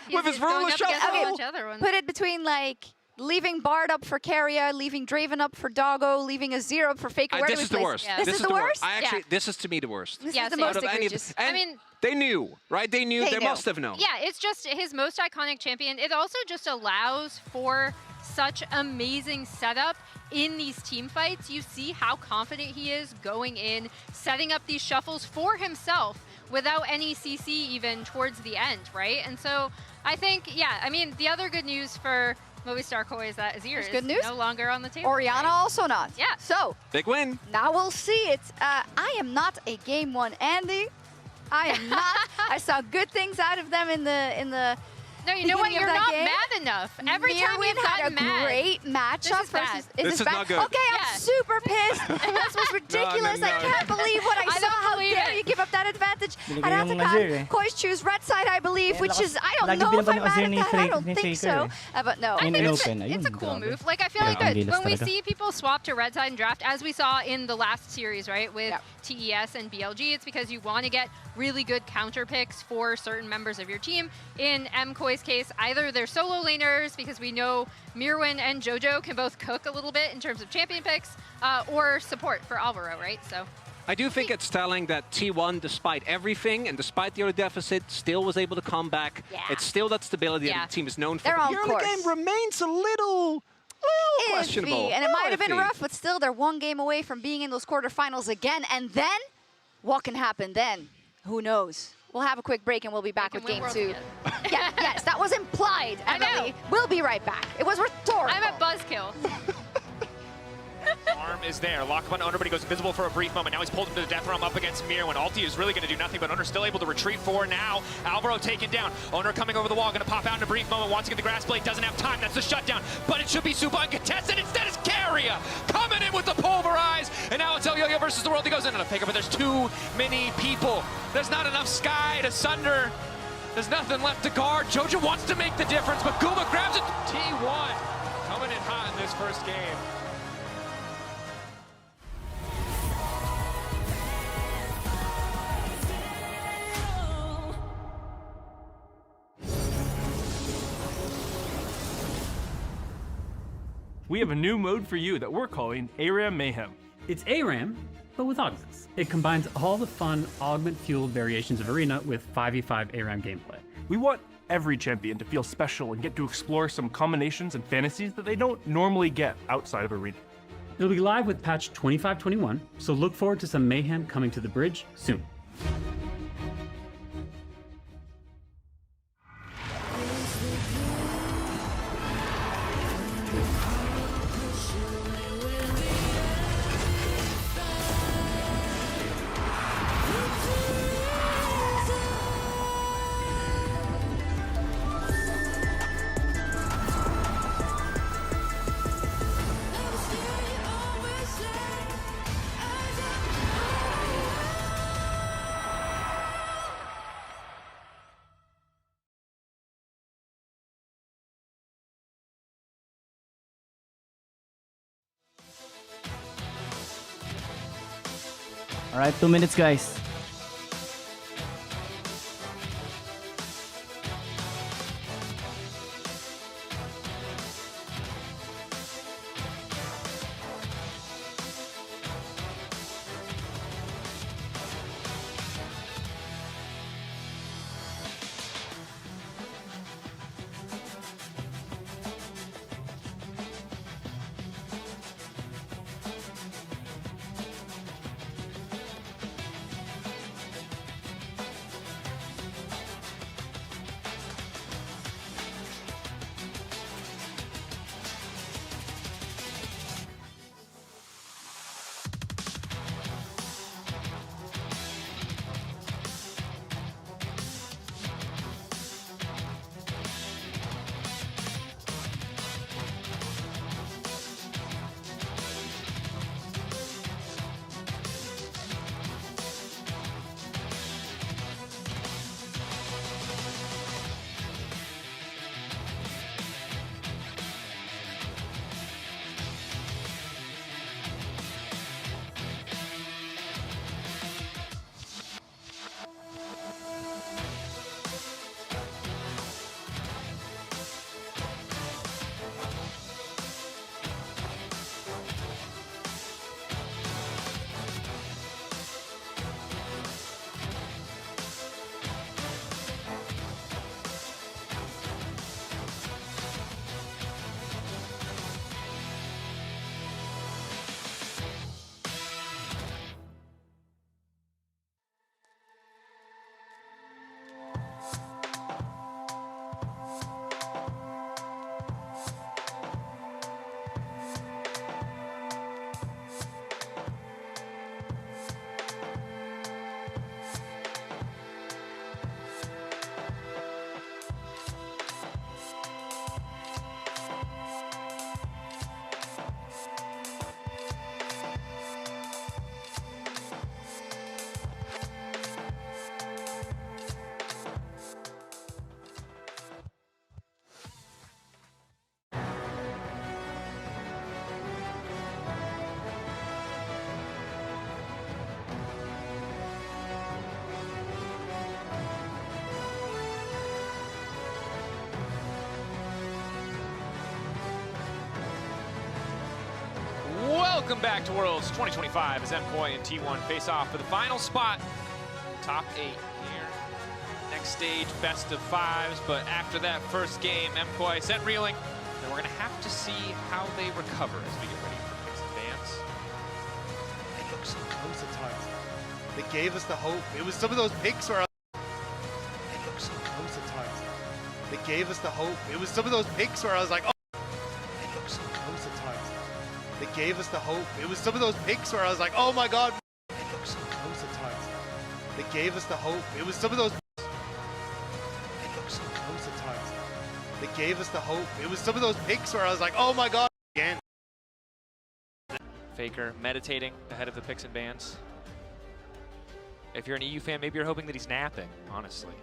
Yeah, with his he's going ruler up against a shuffle. bunch of other ones. Put it between, like, leaving Bard up for Carrier, leaving Draven up for Doggo, leaving Azir up for Faker. Where do This we is the place- worst. Yeah. This is the worst? I actually, Yeah. this is to me the worst. This Yeah, is the same. most Out of any of egregious. and I mean- they knew, right? They knew, they knew. must have known. Yeah, it's just his most iconic champion. It also just allows for such amazing setup in these team fights. You see how confident he is going in, setting up these shuffles for himself without any CC even towards the end, right? And so I think, yeah, I mean, the other good news for Movistar KOI is that Azir is good news. no longer on the table. Orianna right? also not. Yeah. So, Big win. now we'll see it. I am not a game one Andy. I am not. I saw good things out of them in the No, you know what? beginning of You're that not game. mad enough. Every time Mirwin you've had gotten a mad. great matchup is bad. versus. This is bad? not good. Okay, Yeah. I'm super pissed. This was ridiculous. no. I can't believe what I I saw. don't How believe dare it. you give up that advantage? Binigay yung Azir eh. Koi's choose red side, I believe, Eh, which lakas- is, I don't lagi know if binaban I'm ng mad Azir at ni that. I Faker- don't ni think Faker so. But no. I In think an it's, open, it's a ayun, cool grabe. move. Like, I feel Yeah, like ang gilas when we talaga. see people swap to red side and draft, as we saw in the last series, right, with Yep. TES and BLG, it's because you want to get really good counter picks for certain members of your team. In MKOI's case, either they're solo laners, because we know Mirwin and JoJo can both cook a little bit in terms of champion picks, or support for Alvaro, right? So I do think it's telling that T1, despite everything and despite the early deficit, still was able to come back. Yeah. It's still that stability Yeah. that the team is known for. They're But on the early course. game remains a little questionable. Iffy. And it might have been Iffy. rough, but still, they're one game away from being in those quarterfinals again. And then, what can happen then? Who knows? We'll have a quick break and we'll be back They with can win game Worlds 2. again. Yes, that was implied, I know. Emily. We'll be right back. It was rhetorical. I'm at Buzzkill. Arm is there. Lock up on Owner, but he goes invisible for a brief moment. Now he's pulled him to the death realm up against Mir when Alti is really going to do nothing, but Owner's still able to retreat forward now. Alvaro taken down. Owner coming over the wall, going to pop out in a brief moment. Wants to get the grass blade, doesn't have time. That's the shutdown, but it should be super uncontested. Instead, it's Carrier coming in with the pulverize, and now it's Yo-Yo versus the world. He goes into the faker, but there's too many people. There's not enough sky to sunder. There's nothing left to guard. JoJo wants to make the difference, but Guma grabs it. T1 coming in hot in this first game. We have a new mode for you that we're calling ARAM Mayhem. It's ARAM, but with augments. It combines all the fun augment-fueled variations of Arena with 5v5 ARAM gameplay. We want every champion to feel special and get to explore some combinations and fantasies that they don't normally get outside of Arena. It'll be live with patch 2521, so look forward to some mayhem coming to the bridge soon. All right, 2 minutes, guys. Welcome back to Worlds 2025 as MKOI and T1 face off for the final spot. Top 8 here. Next stage, best of 5s, but after that first game, MKOI sent reeling, and we're going to have to see how they recover as we get ready for picks and bans. It looks so close at times. They gave us the hope. It was some of those picks where it looks so close at times. They gave us the hope. It was some of those picks where I was like, oh. It looks so close at times. They gave us the hope. It was some of those picks where I was like, oh my god. It looks so close at times. They gave us the hope. It was some of those. It looks so close at times. They gave us the hope. It was some of those picks where I was like, oh my god. Again. Faker meditating ahead of the picks and bans. If you're an EU fan, maybe you're hoping that he's napping, honestly.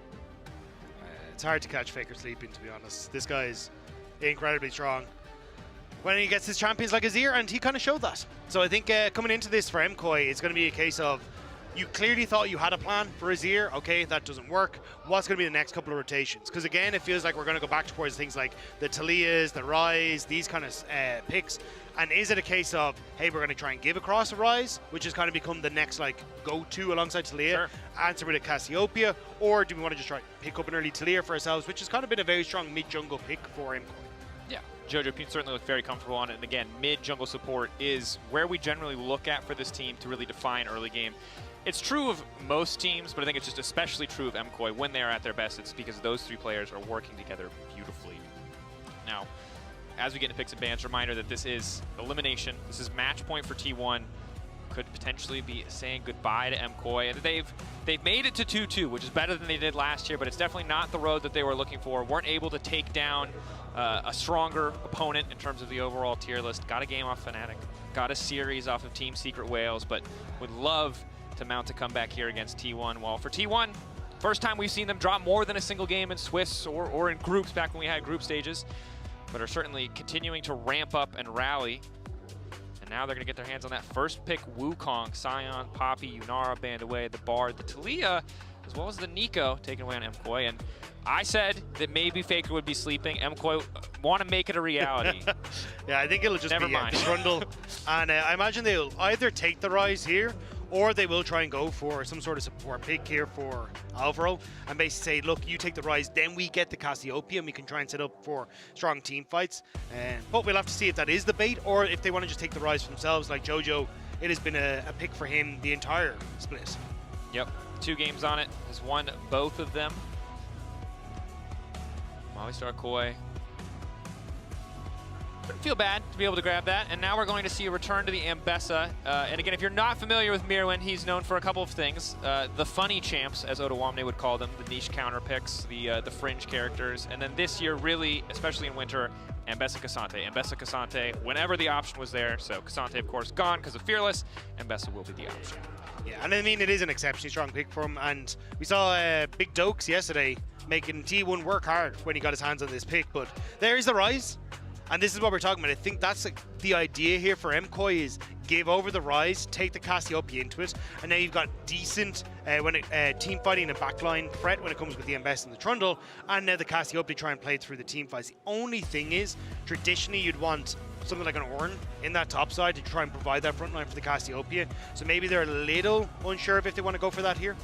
It's hard to catch Faker sleeping, to be honest. This guy is incredibly strong when he gets his champions like Azir, and he kind of showed that. So I think coming into this for MKOI, it's going to be a case of you clearly thought you had a plan for Azir. Okay, that doesn't work. What's going to be the next couple of rotations? Because again, it feels like we're going to go back towards things like the Talias, the Ryze, these kind of picks. And is it a case of, hey, we're going to try and give across a Ryze, which has kind of become the next like go-to alongside Talia, Sure. answer with a Cassiopeia, or do we want to just try and pick up an early Talia for ourselves, which has kind of been a very strong mid-jungle pick for MKOI. Yeah, Jojo can certainly look very comfortable on it. And again, mid-jungle support is where we generally look at for this team to really define early game. It's true of most teams, but I think it's just especially true of MKOI when they're at their best. It's because those three players are working together beautifully. Now, as we get into picks and bans, reminder that this is elimination. This is match point for T1. Could potentially be saying goodbye to MKOI. And they've made it to 2-2, which is better than they did last year, but it's definitely not the road that they were looking for. Weren't able to take down a stronger opponent in terms of the overall tier list. Got a game off Fnatic. Got a series off of Team Secret Whales, but would love to mount a comeback here against T1. Well, for T1, first time we've seen them drop more than a single game in Swiss or in groups back when we had group stages, but are certainly continuing to ramp up and rally. And now they're going to get their hands on that first pick, Wukong, Sion, Poppy, Yunara banned away, the Bard, the Talia, as well as the Nico taken away on MKOI. And I said that maybe Faker would be sleeping. MKOI want to make it a reality. Yeah, I think it'll just Never be mind. Trundle. And I imagine they'll either take the Ryze here, or they will try and go for some sort of support pick here for Alvaro and basically say, look, you take the Ryze, then we get the Cassiopeia and we can try and set up for strong team fights. But we'll have to see if that is the bait or if they want to just take the Ryze for themselves. Like Jojo, it has been a pick for him the entire split. Yep, 2 games on it, has won both of them. Movistar Koi. Wouldn't feel bad to be able to grab that. And now we're going to see a return to the Ambessa. And again, if you're not familiar with Mirwin, he's known for a couple of things. The funny champs, as Otawamne would call them, the niche counter picks, the fringe characters. And then this year, really, especially in winter, Ambessa Cassante. Ambessa Cassante, whenever the option was there. So Cassante, of course, gone because of Fearless. Ambessa will be the option. Yeah, and I mean, it is an exceptionally strong pick for him. And we saw Big Dokes yesterday making T1 work hard when he got his hands on this pick. But there's the Ryze. And this is what we're talking about. I think that's the idea here for MKOI is give over the Ryze, take the Cassiopeia into it, and now you've got decent team fighting and backline threat when it comes with the Ambessa and the Trundle, and now the Cassiopeia try and play through the team fights. The only thing is, traditionally you'd want something like an Ornn in that top side to try and provide that front line for the Cassiopeia. So maybe they're a little unsure if they want to go for that here.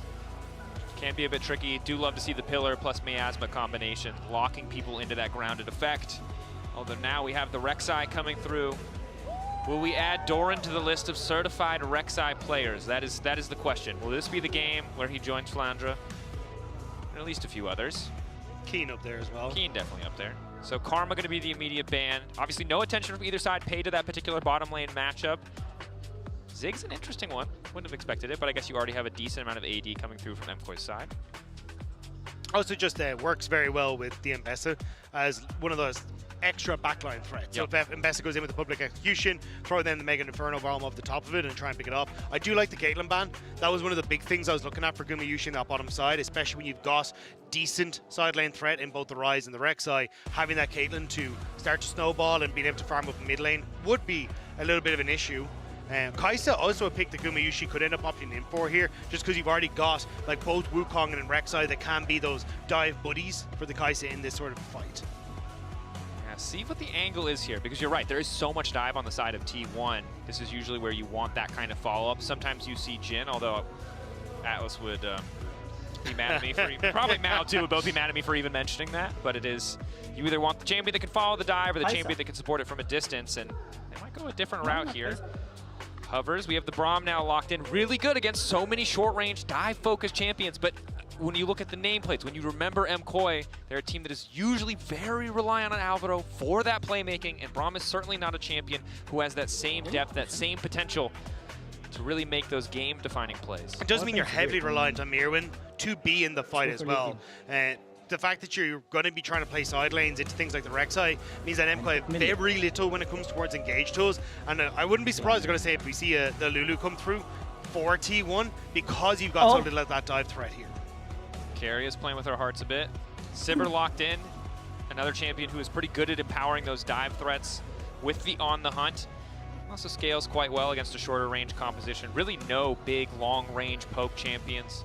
Can be a bit tricky. Do love to see the Pillar plus Miasma combination, locking people into that grounded effect. Although now we have the Rek'Sai coming through. Will we add Doran to the list of certified Rek'Sai players? That is the question. Will this be the game where he joins Flandre? And at least a few others. Keen up there as well. Keen definitely up there. So Karma going to be the immediate ban. Obviously no attention from either side paid to that particular bottom lane matchup. Zig's an interesting one. Wouldn't have expected it, but I guess you already have a decent amount of AD coming through from MKOI's side. Also just works very well with the Ambessa as one of those extra backline threats. Yep. So if Ambessa goes in with the public execution, throw then the Mega Inferno bomb off the top of it and try and pick it up. I do like the Caitlyn ban. That was one of the big things I was looking at for Gumayushi in that bottom side, especially when you've got decent side lane threat in both the Ryze and the Rek'Sai. Having that Caitlyn to start to snowball and being able to farm up in mid lane would be a little bit of an issue. Kai'Sa also a pick that Gumayushi could end up opting in for here, just because you've already got like both Wukong and Rek'Sai that can be those dive buddies for the Kai'Sa in this sort of fight. Now see what the angle is here, because you're right, there is so much dive on the side of T1. This is usually where you want that kind of follow-up. Sometimes you see Jin, although Atlas would be mad at me for probably Mao too would both be mad at me for even mentioning that, but it is, you either want the champion that can follow the dive or the champion that can support it from a distance, and they might go a different route here. Hovers, we have the Braum now locked in, really good against so many short-range dive-focused champions, but when you look at the nameplates, when you remember MKOI, they're a team that is usually very reliant on Alvaro for that playmaking, and Braum is certainly not a champion who has that same depth, that same potential to really make those game-defining plays. It does mean you're heavily reliant on Mirwin to be in the fight as well. The fact that you're going to be trying to play side lanes into things like the Rek'Sai means that MKOI have very little when it comes towards engage tools. And I wouldn't be surprised, going to say, if we see the Lulu come through for T1 because you've got so little of that dive threat here. Carrie is playing with her hearts a bit. Sivir locked in, another champion who is pretty good at empowering those dive threats with the On the Hunt. Also scales quite well against a shorter range composition. Really no big long range poke champions.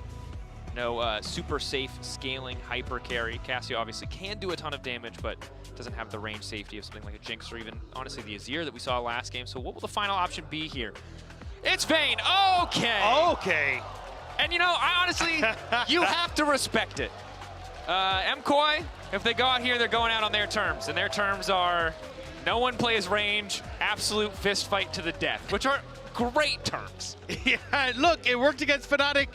No super safe scaling hyper carry. Cassio obviously can do a ton of damage, but doesn't have the range safety of something like a Jinx or even honestly the Azir that we saw last game. So what will the final option be here? It's Vayne. Okay. Okay. And you know, I honestly, you have to respect it. MKOI, if they go out here, they're going out on their terms, and their terms are no one plays range, absolute fist fight to the death, which are great terms. Yeah, look, it worked against Fnatic.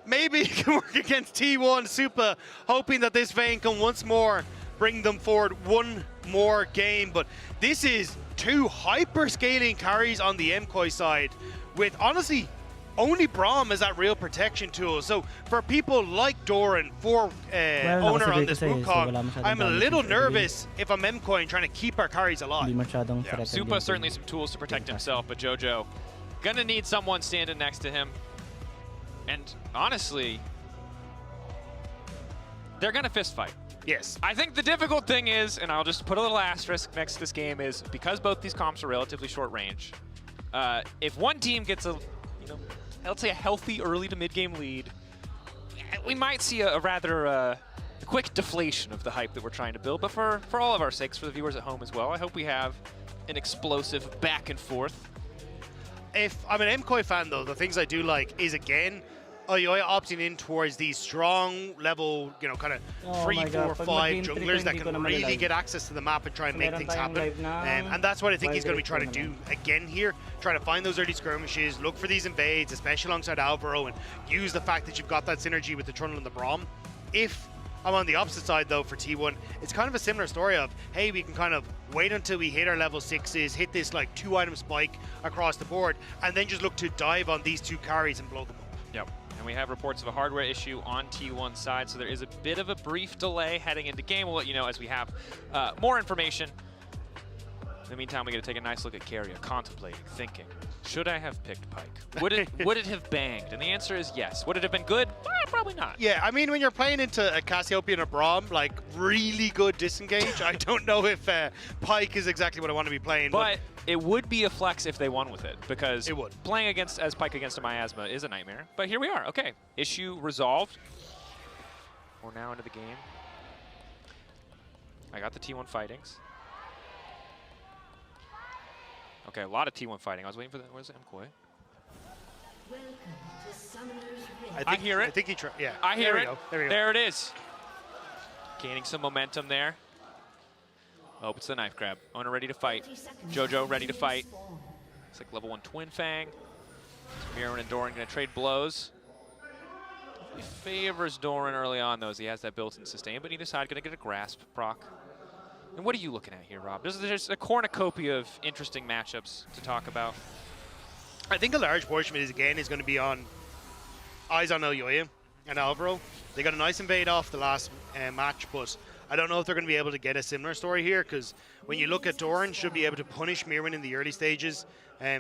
Maybe it can work against T1 Super, hoping that this Vayne can once more bring them forward one more game. But this is two hyper-scaling carries on the MKOI side, with honestly only Braum as that real protection tool. So for people like Doran, for owner on this Wukong, I'm a little nervous if I'm MKOI and trying to keep our carries alive. Yeah, Supa certainly some tools to protect himself, but Jojo gonna need someone standing next to him. And honestly, they're gonna fist fight. Yes. I think the difficult thing is, and I'll just put a little asterisk next to this game, is because both these comps are relatively short range, if one team gets a, let's say a healthy early to mid-game lead, we might see a rather quick deflation of the hype that we're trying to build. But for all of our sakes, for the viewers at home as well, I hope we have an explosive back and forth. If I'm an MKOI fan, though, the things I do like is, again, IOI opting in towards these strong level, kind of 3, 4, 5 junglers that can really get access to the map and try and make things happen. And that's what I think he's going to be trying to do again here, trying to find those early skirmishes, look for these invades, especially alongside Alvaro, and use the fact that you've got that synergy with the Trundle and the Braum. If I'm on the opposite side, though, for T1, it's kind of a similar story of, hey, we can kind of wait until we hit our level 6s, hit this like 2-item spike across the board, and then just look to dive on these two carries and blow them up. Yep. And we have reports of a hardware issue on T1's side, so there is a bit of a brief delay heading into game. We'll let you know as we have more information. In the meantime, we got to take a nice look at Keria, contemplating, thinking, should I have picked Pyke? Would it have banged? And the answer is yes. Would it have been good? Probably not. Yeah, I mean, when you're playing into a Cassiopeia and a Braum, like really good disengage, I don't know if Pyke is exactly what I want to be playing. But it would be a flex if they won with it, because it would. Playing as Pyke against a Miasma is a nightmare. But here we are. Okay, issue resolved. We're now into the game. I got the T1 fightings. Okay, a lot of T1 fighting. I was waiting for the, where's MKOI? I hear it. I think he tried. Yeah. I hear it. There we go. There it is. Gaining some momentum there. Oh, it's the knife grab. Owner ready to fight. Jojo ready to fight. It's like level 1 Twin Fang. Mirwin and Doran going to trade blows. He favors Doran early on, though, as he has that built-in sustain, but either side going to get a grasp proc. And what are you looking at here, Rob? There's a cornucopia of interesting matchups to talk about. I think a large portion of it, again, is going to be on eyes on Elyoya and Alvaro. They got a nice invade off the last match, but I don't know if they're going to be able to get a similar story here, because when you look at Doran, should be able to punish Mirwin in the early stages.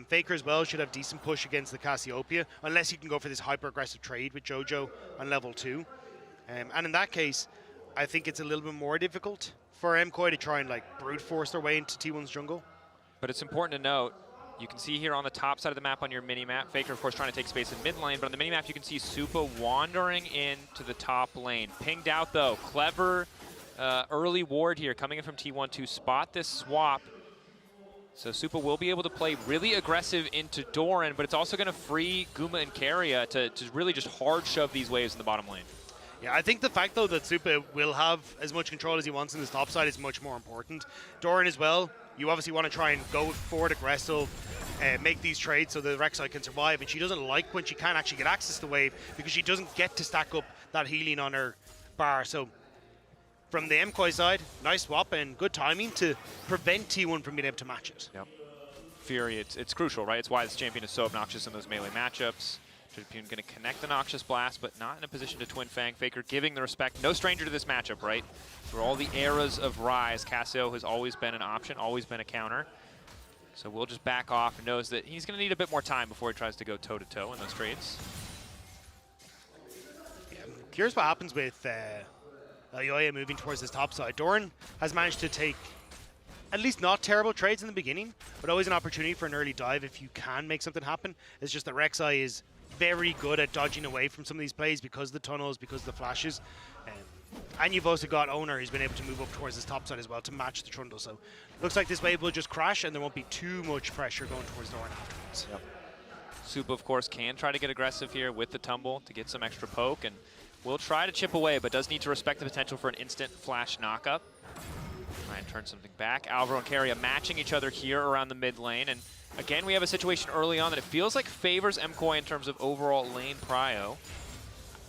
Faker as well should have decent push against the Cassiopeia, unless you can go for this hyper-aggressive trade with Jojo on level 2. And in that case, I think it's a little bit more difficult for MKOI to try and brute force their way into T1's jungle. But it's important to note, you can see here on the top side of the map on your mini-map, Faker, of course, trying to take space in mid lane, but on the mini-map, you can see Supa wandering into the top lane. Pinged out, though. Clever early ward here coming in from T1 to spot this swap. So Supa will be able to play really aggressive into Doran, but it's also going to free Guma and Keria to really just hard shove these waves in the bottom lane. Yeah, I think the fact, though, that Supa will have as much control as he wants in his top side is much more important. Doran as well, you obviously want to try and go forward aggressive, make these trades so the Rek'Sai can survive, and she doesn't like when she can't actually get access to wave because she doesn't get to stack up that healing on her bar. So from the MKOI side, nice swap and good timing to prevent T1 from being able to match it. Yep. Fury, it's crucial, right? It's why this champion is so obnoxious in those melee matchups. Champion going to connect the Noxious Blast, but not in a position to Twin Fang. Faker giving the respect. No stranger to this matchup, right? Through all the eras of Rise, Cassio has always been an option, always been a counter. So we'll just back off and knows that he's going to need a bit more time before he tries to go toe-to-toe in those trades. Yeah, I'm curious what happens with Yoya moving towards this top side. Doran has managed to take at least not terrible trades in the beginning, but always an opportunity for an early dive if you can make something happen. It's just that Rek'Sai is very good at dodging away from some of these plays because of the tunnels, because of the flashes. And you've also got Owner who's been able to move up towards this top side as well to match the Trundle. So looks like this wave will just crash and there won't be too much pressure going towards Doran afterwards. Yep. Supa, of course, can try to get aggressive here with the tumble to get some extra poke, and will try to chip away, but does need to respect the potential for an instant flash knockup. Try and turn something back. Alvaro and Keria matching each other here around the mid lane, and again, we have a situation early on that it feels like favors MKOI in terms of overall lane prio.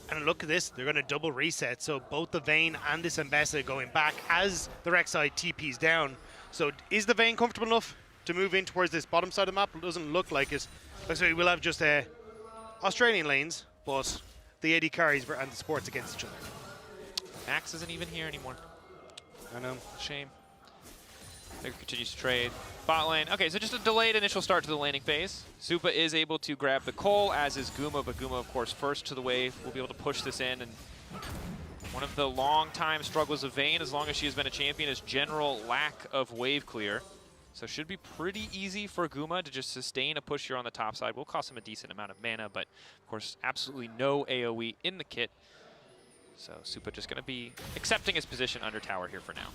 And look at this, they're going to double reset. So both the Vayne and this Ambessa going back as the Rek'Sai TP's down. So is the Vayne comfortable enough to move in towards this bottom side of the map? It doesn't look like it. So we'll have just Australian lanes, but the AD carries and the supports against each other. Max isn't even here anymore. I know. Shame. Faker continues to trade. Bot lane. Okay, so just a delayed initial start to the laning phase. Supa is able to grab the Cole, as is Guma, but Guma, of course, first to the wave. Will be able to push this in, and one of the long-time struggles of Vayne, as long as she has been a champion, is general lack of wave clear. So should be pretty easy for Guma to just sustain a push here on the top side. Will cost him a decent amount of mana, but of course, absolutely no AoE in the kit. So Supa just going to be accepting his position under tower here for now.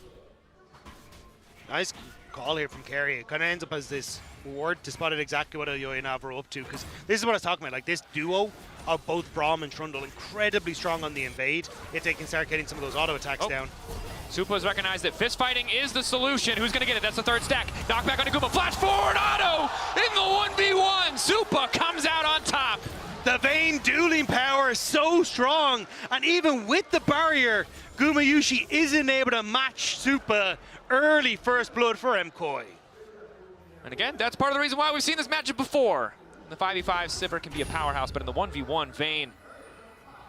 Nice call here from Keria. It kind of ends up as this ward to spot it exactly what Yoya and Alvaro are up to, because this is what I was talking about. Like, this duo of both Braum and Trundle incredibly strong on the invade if they can start getting some of those auto attacks down. Supa has recognized that fist fighting is the solution. Who's going to get it? That's the third stack. Knockback on Guma. Flash forward auto in the 1v1. Supa comes out on top. The Vayne dueling power is so strong, and even with the barrier, Gumayushi isn't able to match Supa early first blood for MKOI. And again, that's part of the reason why we've seen this matchup before. In the 5v5, Sivir can be a powerhouse, but in the 1v1, Vayne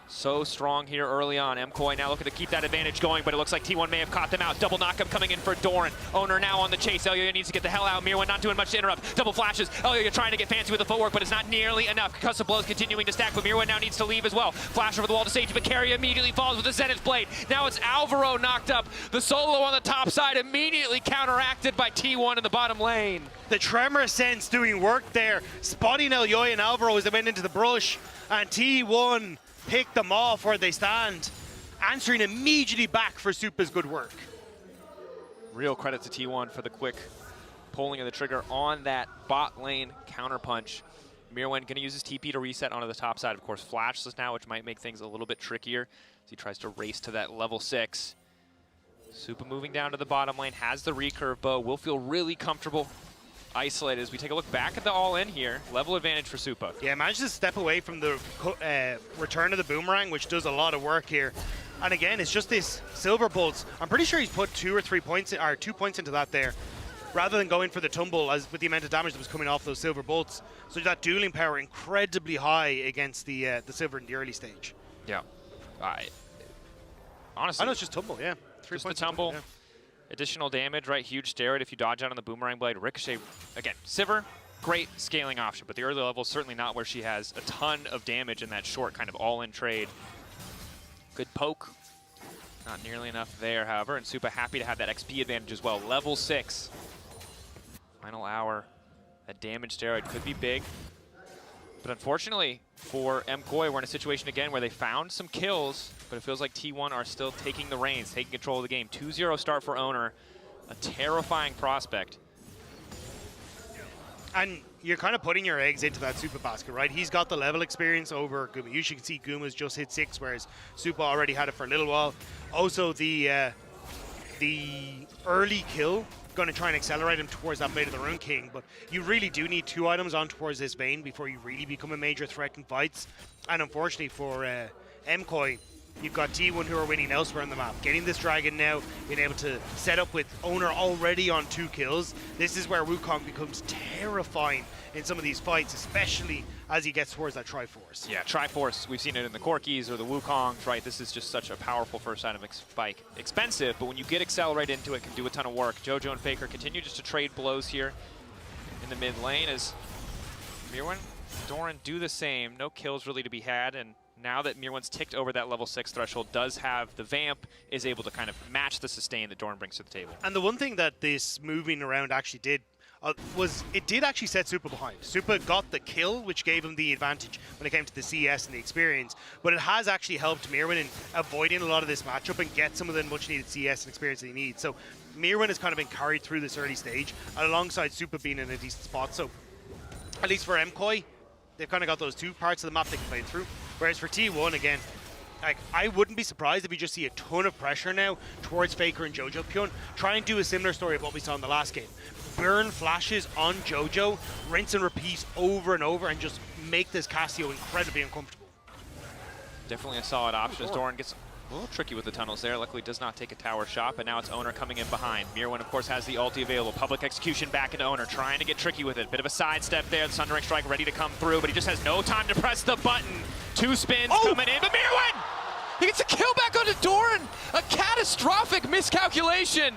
so strong here early on. MKOI now looking to keep that advantage going, but it looks like T1 may have caught them out. Double knockup coming in for Doran. Owner now on the chase. Elyoya needs to get the hell out. Mirwan not doing much to interrupt. Double flashes. Elyoya trying to get fancy with the footwork, but it's not nearly enough. Concussive blows continuing to stack, but Mirwan now needs to leave as well. Flash over the wall to safety, but Keria immediately falls with the Zenith Blade. Now it's Alvaro knocked up. The solo on the top side immediately counteracted by T1 in the bottom lane. The Tremor Sense doing work there, spotting Elyoya and Alvaro as they went into the brush, and T1 picked them off where they stand, answering immediately back for Supa's good work. Real credit to T1 for the quick pulling of the trigger on that bot lane counterpunch. Mirwan going to use his TP to reset onto the top side. Of course, flashless now, which might make things a little bit trickier as he tries to race to that level 6. Supa moving down to the bottom lane, has the recurve bow, will feel really comfortable isolated as we take a look back at the all-in here. Level advantage for Supa. Yeah, managed to step away from the return of the boomerang, which does a lot of work here. And again, it's just this silver bolts. I'm pretty sure he's put 2 or 3 points, or 2 points into that there, rather than going for the tumble as with the amount of damage that was coming off those silver bolts. So that dueling power incredibly high against the silver in the early stage. Yeah. Honestly, I know it's just tumble, yeah. 3 just points the tumble. yeah. Additional damage, right? Huge steroid if you dodge out on the boomerang blade. Ricochet, again, Sivir, great scaling option, but the early level is certainly not where she has a ton of damage in that short kind of all-in trade. Good poke. Not nearly enough there, however, and Supa happy to have that XP advantage as well. Level 6. Final hour. That damage steroid could be big. But unfortunately for MKOI, we're in a situation again where they found some kills, but it feels like T1 are still taking the reins, taking control of the game. 2-0 start for Owner, a terrifying prospect. And you're kind of putting your eggs into that Supa basket, right? He's got the level experience over Guma. You can see Guma's just hit 6, whereas Supa already had it for a little while. Also, the early kill, going to try and accelerate him towards that Blade of the Rune King, but you really do need 2 items on towards this vein before you really become a major threat in fights. And unfortunately for MKOI, you've got T1 who are winning elsewhere on the map. Getting this Dragon now, being able to set up with Owner already on 2 kills. This is where Wukong becomes terrifying in some of these fights, especially as he gets towards that Triforce. Yeah, Triforce, we've seen it in the Corkis or the Wukongs, right? This is just such a powerful first item spike. Expensive, but when you get accelerated into it, can do a ton of work. Jojo and Faker continue just to trade blows here in the mid lane as Mirwin, Doran do the same. No kills really to be had, and now that Mirwin's ticked over that level 6 threshold, does have the Vamp, is able to kind of match the sustain that Doran brings to the table. And the one thing that this moving around actually did was it did actually set Supa behind. Supa got the kill, which gave him the advantage when it came to the CS and the experience, but it has actually helped Mirwin in avoiding a lot of this matchup and get some of the much needed CS and experience that he needs. So Mirwin has kind of been carried through this early stage, alongside Supa being in a decent spot. So at least for MKOI, they've kind of got those 2 parts of the map they can play through. Whereas for T1, again, like, I wouldn't be surprised if you just see a ton of pressure now towards Faker and Jojo Pyun. Try and do a similar story of what we saw in the last game. Burn flashes on Jojo, rinse and repeat over and over, and just make this Cassio incredibly uncomfortable. Definitely a solid option as Doran gets a little tricky with the tunnels there. Luckily does not take a tower shot, but now it's Owner coming in behind. Mirwin, of course, has the ulti available. Public execution back into Owner, trying to get tricky with it. Bit of a sidestep there. The Sundering Strike ready to come through, but he just has no time to press the button. 2 spins coming in, but Mirwin! He gets a kill back onto Doran! A catastrophic miscalculation!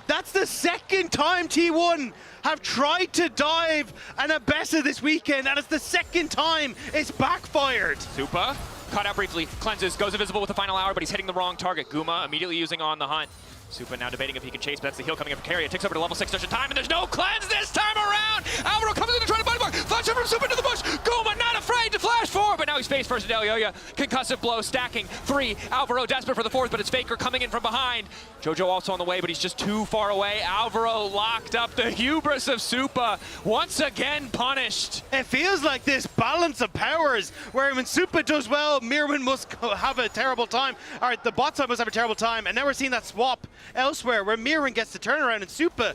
That's the second time T1 have tried to dive an Abessa this weekend, and it's the second time it's backfired. Supa, caught out briefly, cleanses, goes invisible with the final hour, but he's hitting the wrong target. Guma immediately using On the Hunt. Supa now debating if he can chase, but that's the heal coming up from Carrier. Takes over to level 6 just in time, and there's no cleanse this time around! Alvaro comes in to try to body block. Flash over from Supa into the bush. Guma not afraid to flash forward, but now he's face first into Elyoya. Concussive blow stacking 3. Alvaro desperate for the 4th, but it's Faker coming in from behind. Jojo also on the way, but he's just too far away. Alvaro locked up. The hubris of Supa once again punished. It feels like this balance of powers, where when Supa does well, Mirwin must have a terrible time. All right, the bot side must have a terrible time, and now we're seeing that swap elsewhere, where Mirwin gets the turnaround and Supa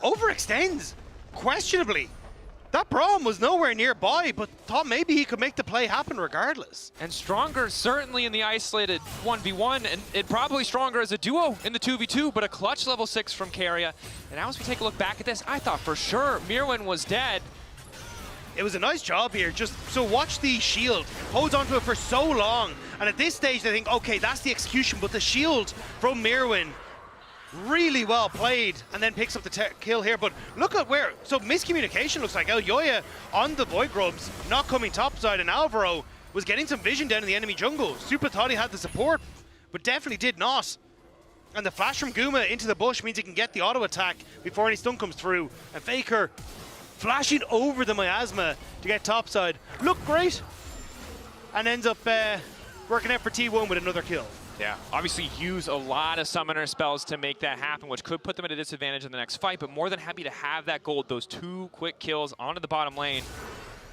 overextends, questionably. That Braum was nowhere nearby, but thought maybe he could make the play happen regardless. And stronger certainly in the isolated 1v1, and it probably stronger as a duo in the 2v2, but a clutch level 6 from Carrier. And now as we take a look back at this, I thought for sure Mirwin was dead. It was a nice job here. Just so watch the shield. Holds onto it for so long. And at this stage, they think, okay, that's the execution. But the shield from Mirwin, really well played, and then picks up the kill here. But look at where, so miscommunication looks like. Elyoya on the Void Grubs, not coming topside, and Alvaro was getting some vision down in the enemy jungle. Supa thought he had the support, but definitely did not. And the flash from Guma into the bush means he can get the auto attack before any stun comes through. And Faker flashing over the miasma to get topside. Looked great, and ends up working out for T1 with another kill. Yeah, obviously use a lot of summoner spells to make that happen, which could put them at a disadvantage in the next fight, but more than happy to have that gold, those 2 quick kills onto the bottom lane.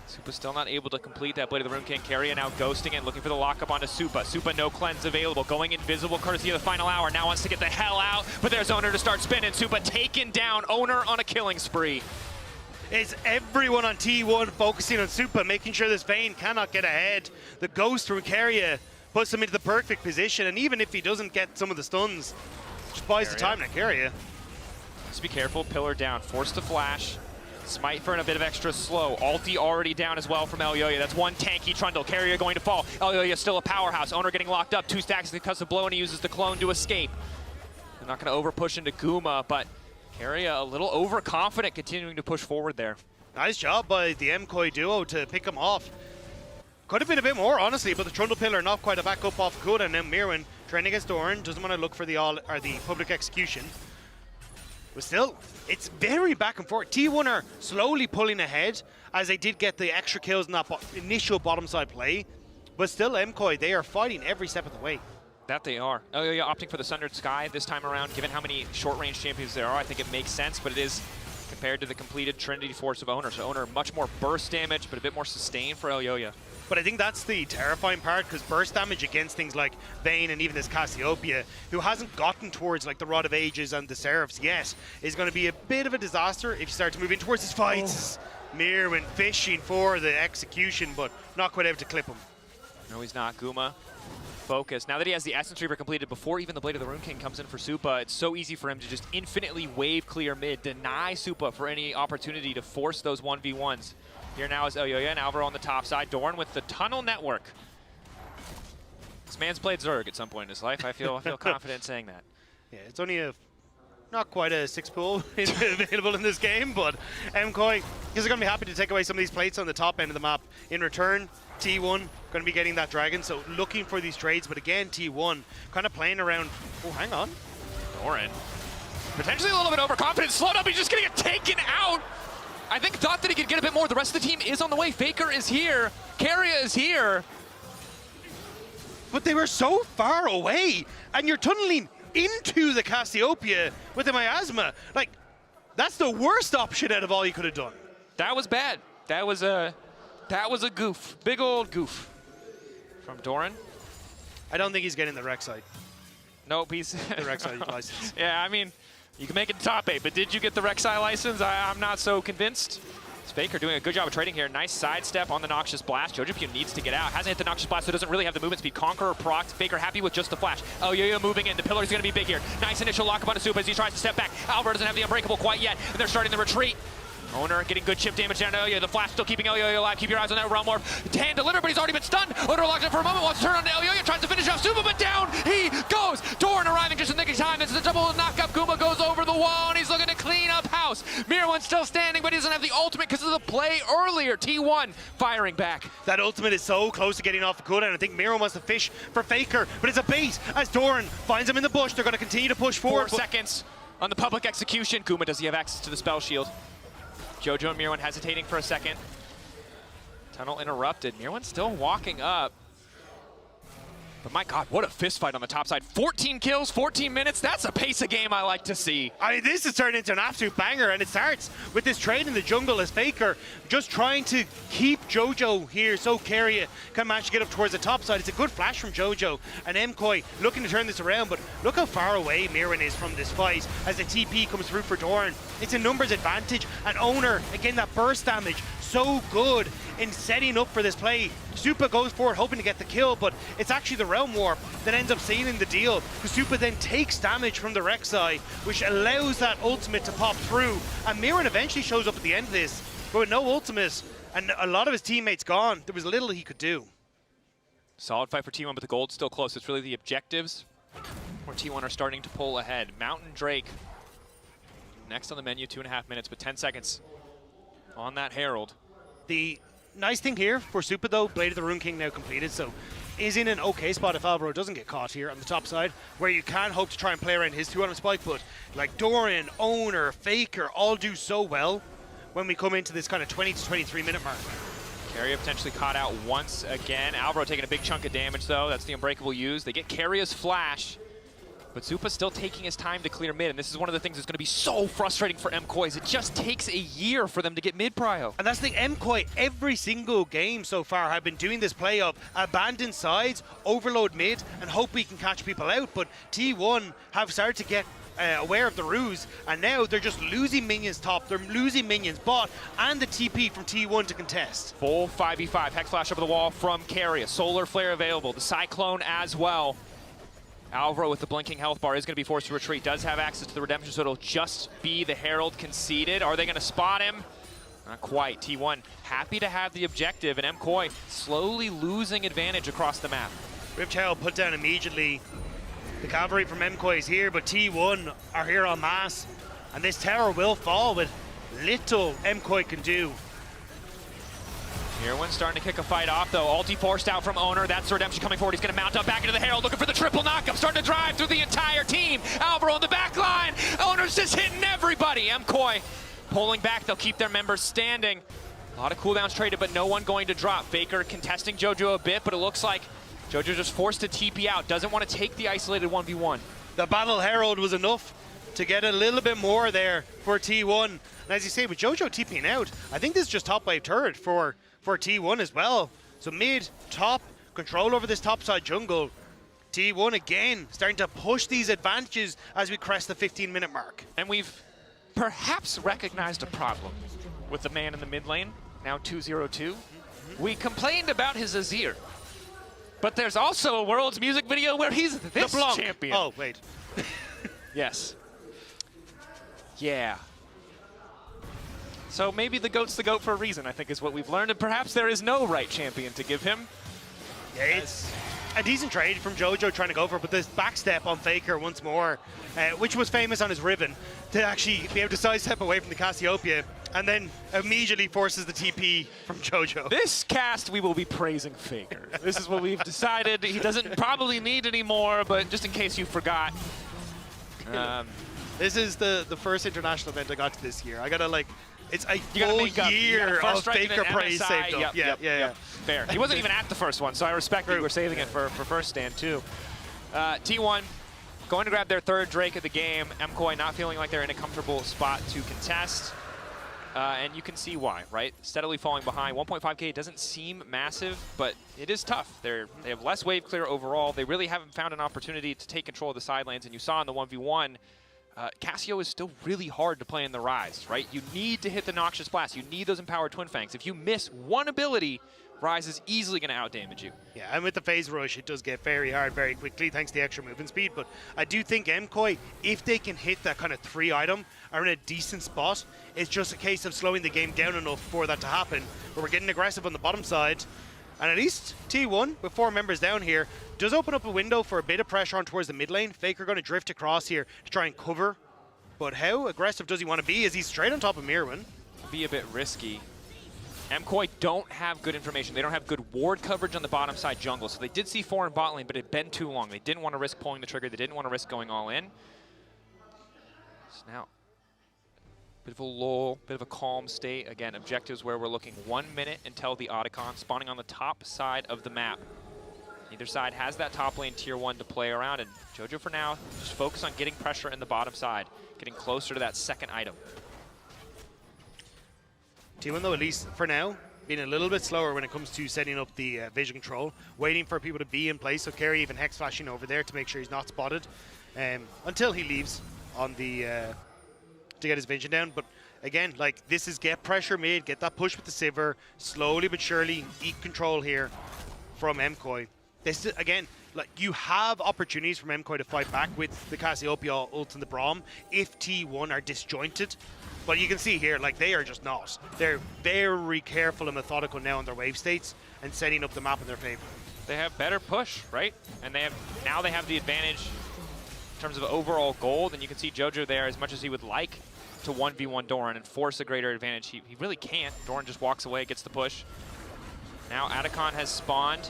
Supa still not able to complete that Blade of the Rune King. Carrier now ghosting it, looking for the lockup onto Supa. Supa no cleanse available, going invisible courtesy of the final hour. Now wants to get the hell out, but there's Owner to start spinning. Supa taken down, Owner on a killing spree. It's everyone on T1 focusing on Supa, making sure this Vayne cannot get ahead. The ghost from Carrier puts him into the perfect position, and even if he doesn't get some of the stuns, just buys the time to Carrier. Just be careful, pillar down, force to flash. Smite for a bit of extra slow. Ulti already down as well from Elyoya. That's one tanky trundle. Carrier going to fall. Elyoya still a powerhouse. Owner getting locked up. 2 stacks of the concussive blow, and he uses the clone to escape. They're not going to over push into Guma, but Carrier a little overconfident, continuing to push forward there. Nice job by the MKOI duo to pick him off. Could have been a bit more, honestly, but the Trundle Pillar not quite a backup off Kuda, and now Mirwin trying against Doran, doesn't want to look for the public execution. But still, it's very back and forth. T1 are slowly pulling ahead, as they did get the extra kills in that initial bottom side play. But still, MKOI, they are fighting every step of the way. That they are. Oh yeah, opting for the Sundered Sky this time around. Given how many short-range champions there are, I think it makes sense, but it is compared to the completed Trinity Force of Owner. So Owner, much more burst damage, but a bit more sustain for Elyoya. But I think that's the terrifying part, because burst damage against things like Vayne and even this Cassiopeia, who hasn't gotten towards like the Rod of Ages and the Seraphs yet, is going to be a bit of a disaster if you start to move in towards his fights. Mirwin fishing for the execution, but not quite able to clip him. No, he's not. Guma, focus. Now that he has the Essence Reaver completed before even the Blade of the Rune King comes in for Supa, it's so easy for him to just infinitely wave clear mid, deny Supa for any opportunity to force those 1v1s. Here now is Elyoya and Alvaro on the top side. Dorn with the tunnel network. This man's played Zerg at some point in his life. I feel confident saying that. Yeah, it's only not quite a 6 pool available in this game, but MKOI is going to be happy to take away some of these plates on the top end of the map. In return, T1 going to be getting that dragon, so looking for these trades, but again, T1 kind of playing around. Oh, hang on. Doran, potentially a little bit overconfident. Slowed up, he's just going to get taken out. I think thought that he could get a bit more. The rest of the team is on the way. Faker is here. Keria is here. But they were so far away, and you're tunneling into the Cassiopeia with the miasma. Like, that's the worst option out of all you could have done. That was bad. That was a goof. Big old goof from Doran. I don't think he's getting the Rek'Sai. Nope, he's the Rek'Sai license. Yeah, I mean, you can make it top 8, but did you get the Rek'Sai license? I'm not so convinced. Faker doing a good job of trading here. Nice sidestep on the Noxious Blast. Jojo needs to get out. Hasn't hit the Noxious Blast, so doesn't really have the movement speed. Conqueror procs. Faker happy with just the flash. Elyoya moving in. The pillar's going to be big here. Nice initial lock up on Supa as he tries to step back. Alvaro doesn't have the Unbreakable quite yet, and they're starting the retreat. Owner getting good chip damage down to Elyoya. The flash still keeping Elyoya alive. Keep your eyes on that Realm Orb. Hand delivered, but he's already been stunned. Owner locks in for a moment. Wants to turn on to Elyoya. Tries to finish off Supa, but down he goes. Dorn arriving just in the nick of time. This is a double knockup. Guma goes over the wall, and he's looking to clean up house. Mirwin's still standing, but he doesn't have the ultimate because of the play earlier. T1 firing back. That ultimate is so close to getting off the cooldown. I think Mirwin wants to fish for Faker, but it's a bait as Dorn finds him in the bush. They're going to continue to push forward. 4 seconds on the public execution. Guma, does he have access to the spell shield? Jojo and Mirwin hesitating for a second. Tunnel interrupted. Mirwin still walking up. But my God, what a fist fight on the top side. 14 kills, 14 minutes. That's a pace of game I like to see. I mean, this is turning into an absolute banger, and it starts with this trade in the jungle as Faker just trying to keep Jojo here so Keria can manage to get up towards the top side. It's a good flash from Jojo, and MKOI looking to turn this around, but look how far away Mirwin is from this fight as the TP comes through for Dorn. It's a numbers advantage, and Owner, again, that burst damage, so good in setting up for this play. Supa goes forward hoping to get the kill, but it's actually the Realm Warp that ends up sealing the deal, because Supa then takes damage from the Rek'Sai, which allows that ultimate to pop through, and Mirwin eventually shows up at the end of this, but with no ultimate, and a lot of his teammates gone, there was little he could do. Solid fight for T1, but the gold's still close. It's really the objectives where T1 are starting to pull ahead. Mountain Drake next on the menu, 2.5 minutes, but 10 seconds on that Herald. The nice thing here for Supa, though, Blade of the Rune King now completed, so is in an okay spot if Alvaro doesn't get caught here on the top side, where you can hope to try and play around his 2-item spike, but like Doran, Owner, Faker all do so well when we come into this kind of 20 to 23 minute mark. Keria potentially caught out once again. Alvaro taking a big chunk of damage, though. That's the Unbreakable use. They get Keria's flash, but Supa's still taking his time to clear mid, and this is one of the things that's going to be so frustrating for MKOI, is it just takes a year for them to get mid prio. And that's the MKOI, every single game so far have been doing this play of abandon sides, overload mid, and hope we can catch people out, but T1 have started to get aware of the ruse, and now they're just losing minions top, they're losing minions bot, and the TP from T1 to contest. Full 5v5, Hex Flash over the wall from Keria, Solar Flare available, the Cyclone as well. Alvaro with the blinking health bar is going to be forced to retreat, does have access to the redemption, so it'll just be the Herald conceded. Are they going to spot him? Not quite. T1 happy to have the objective, and MKOI slowly losing advantage across the map. Rift Herald put down immediately. The cavalry from MKOI is here, but T1 are here en masse, and this tower will fall with little MKOI can do. Mirwin starting to kick a fight off, though. Ulti forced out from Owner. That's the redemption coming forward. He's going to mount up back into the Herald, looking for the triple knockup. Starting to drive through the entire team. Alvaro in the back line. Owner's just hitting everybody. MKOI pulling back. They'll keep their members standing. A lot of cooldowns traded, but no one going to drop. Faker contesting JoJo a bit, but it looks like JoJo just forced to TP out. Doesn't want to take the isolated 1v1. The Battle Herald was enough to get a little bit more there for T1. And as you say, with JoJo TPing out, I think this is just top wave turret for T1 as well. So mid, top, control over this top side jungle. T1 again starting to push these advantages as we crest the 15-minute mark. And we've perhaps recognized a problem with the man in the mid lane, now 2-0-2. We complained about his Azir, but there's also a World's Music video where he's this champion. Oh, wait. Yes. Yeah. So maybe the GOAT's the GOAT for a reason, I think is what we've learned, and perhaps there is no right champion to give him. Yeah, it's a decent trade from JoJo trying to go for it, but this backstep on Faker once more, which was famous on his Riven, to actually be able to sidestep away from the Cassiopeia, and then immediately forces the TP from JoJo. This cast, we will be praising Faker. This is what we've decided. He doesn't probably need any more, but just in case you forgot. This is the first international event I got to this year. I gotta like, it's a You gotta full make up. year of Faker praise MSI. saved up. Yep. Fair. He wasn't even at the first one, so I respect that you were saving it for first stand too. T1 going to grab their third Drake of the game. MKOI not feeling like they're in a comfortable spot to contest. And you can see why, right? Steadily falling behind. 1.5k doesn't seem massive, but it is tough. They have less wave clear overall. They really haven't found an opportunity to take control of the side lanes. And you saw in the 1v1, Cassio is still really hard to play in the Rise, right? You need to hit the Noxious Blast. You need those empowered Twin Fangs. If you miss one ability, Rise is easily going to outdamage you. Yeah, and with the phase rush, it does get very hard very quickly thanks to the extra movement speed. But I do think MKOI, if they can hit that kind of 3 item, are in a decent spot. It's just a case of slowing the game down enough for that to happen. But we're getting aggressive on the bottom side. And at least T1, with 4 members down here, does open up a window for a bit of pressure on towards the mid lane. Faker going to drift across here to try and cover. But how aggressive does he want to be? Is he straight on top of Mirwin? Be a bit risky. MKOI don't have good information. They don't have good ward coverage on the bottom side jungle. So they did see 4 in bot lane, but it had been too long. They didn't want to risk pulling the trigger. They didn't want to risk going all in. So now, bit of a lull, bit of a calm state. Again, objectives where we're looking 1 minute until the Otacon spawning on the top side of the map. Either side has that top lane tier 1 to play around, and JoJo for now just focus on getting pressure in the bottom side, getting closer to that second item. T1 though, at least for now, being a little bit slower when it comes to setting up the vision control, waiting for people to be in place. So Kerry even hex flashing over there to make sure he's not spotted until he leaves on the to get his vision down. But again, like, this is get pressure made, get that push with the Sivir, slowly but surely eke control here from MKOI. This is, again, like, you have opportunities from MKOI to fight back with the Cassiopeia ult and the Braum if T1 are disjointed. But you can see here, like, they are just not. They're very careful and methodical now on their wave states and setting up the map in their favor. They have better push, right? And they have the advantage in terms of overall gold. And you can see JoJo there, as much as he would like to 1v1 Doran and force a greater advantage, he really can't. Doran just walks away, gets the push. Now Otacon has spawned.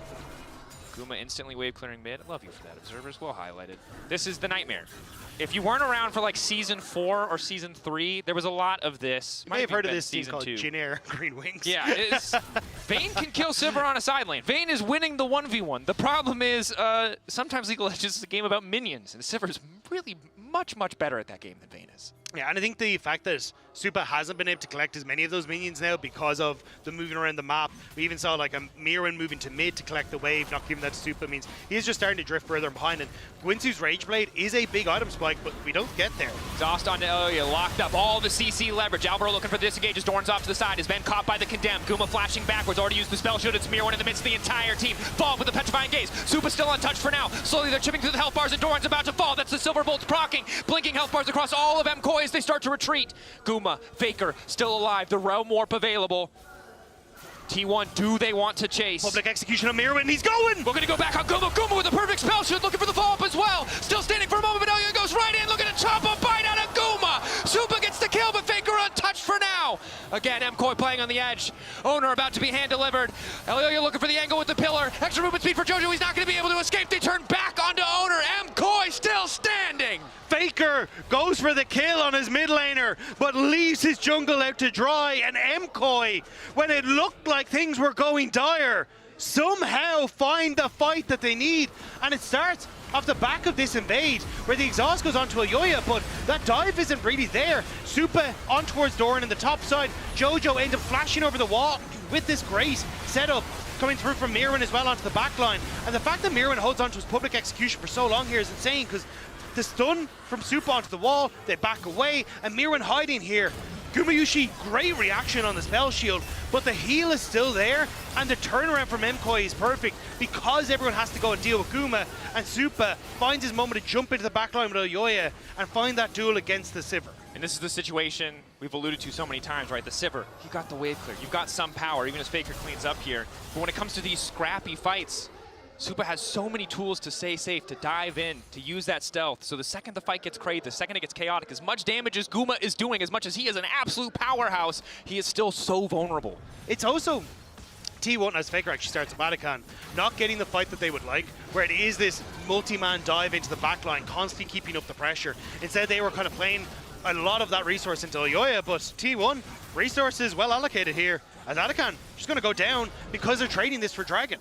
Guma instantly wave clearing mid. I love you for that. Observers well highlighted. This is the nightmare. If you weren't around for like season 4 or season 3, there was a lot of this. You may have heard of this season called Jin Air Green Wings. Yeah, it's Vayne can kill Sivir on a side lane. Vayne is winning the 1v1. The problem is sometimes League of Legends is a game about minions, and Sivir is really much better at that game than Vayne is. Yeah, and I think the fact that Supa hasn't been able to collect as many of those minions now because of the moving around the map. We even saw like a Mirwin moving to mid to collect the wave, not giving that to Supa, means he's just starting to drift further behind. And Gwinsu's Rage Blade is a big item spike, but we don't get there. Exhaust onto Elia, locked up, all the CC leverage. Alvaro looking for the disengage as Dorn's off to the side, has been caught by the Condemned. Guma flashing backwards, already used the spell shield. It's Mirwin in the midst of the entire team. Fall with the Petrifying Gaze. Supa's still untouched for now. Slowly they're chipping through the health bars and Dorn's about to fall. That's the Silver Bolts proccing. Blinking health bars across all of MKOI as they start to retreat. Guma, Faker, still alive. The Realm Warp available. T1, do they want to chase? Public execution of Mirwin, he's going! We're gonna go back on Guma. Guma with a perfect spell shield, looking for the follow-up as well. Still standing for a moment, but Elia goes right in, looking to chop a bite out of Guma. Supa gets the kill, but Faker untouched for now. Again, MKOI playing on the edge. Owner about to be hand-delivered. Elia looking for the angle with the pillar. Extra movement speed for JoJo, he's not gonna be able to escape. They turn back onto Owner. MKOI still standing. Faker Faker goes for the kill on his mid laner, but leaves his jungle out to dry, and MKOI, when it looked like things were going dire, somehow find the fight that they need, and it starts off the back of this invade, where the exhaust goes onto Ayoya, but that dive isn't really there. Supa on towards Doran in the top side. Jojo ends up flashing over the wall with this great setup coming through from Mirwin as well onto the back line. And the fact that Mirwin holds onto his public execution for so long here is insane, because the stun from Supa onto the wall, they back away, and Mirwin hiding here. Gumayushi, great reaction on the spell shield, but the heal is still there, and the turnaround from MKOI is perfect because everyone has to go and deal with Guma, and Supa finds his moment to jump into the backline with Ayoya and find that duel against the Sivir. And this is the situation we've alluded to so many times, right? The Sivir, you got the wave clear, you've got some power, even as Faker cleans up here. But when it comes to these scrappy fights, Supa has so many tools to stay safe, to dive in, to use that stealth. So the second the fight gets crazy, the second it gets chaotic, as much damage as Guma is doing, as much as he is an absolute powerhouse, he is still so vulnerable. It's also T1, as Faker actually starts a Vatican, not getting the fight that they would like, where it is this multi-man dive into the backline, constantly keeping up the pressure. Instead, they were kind of playing a lot of that resource into Ayoya, but T1, resources well allocated here. As Vatican just going to go down because they're trading this for Dragon.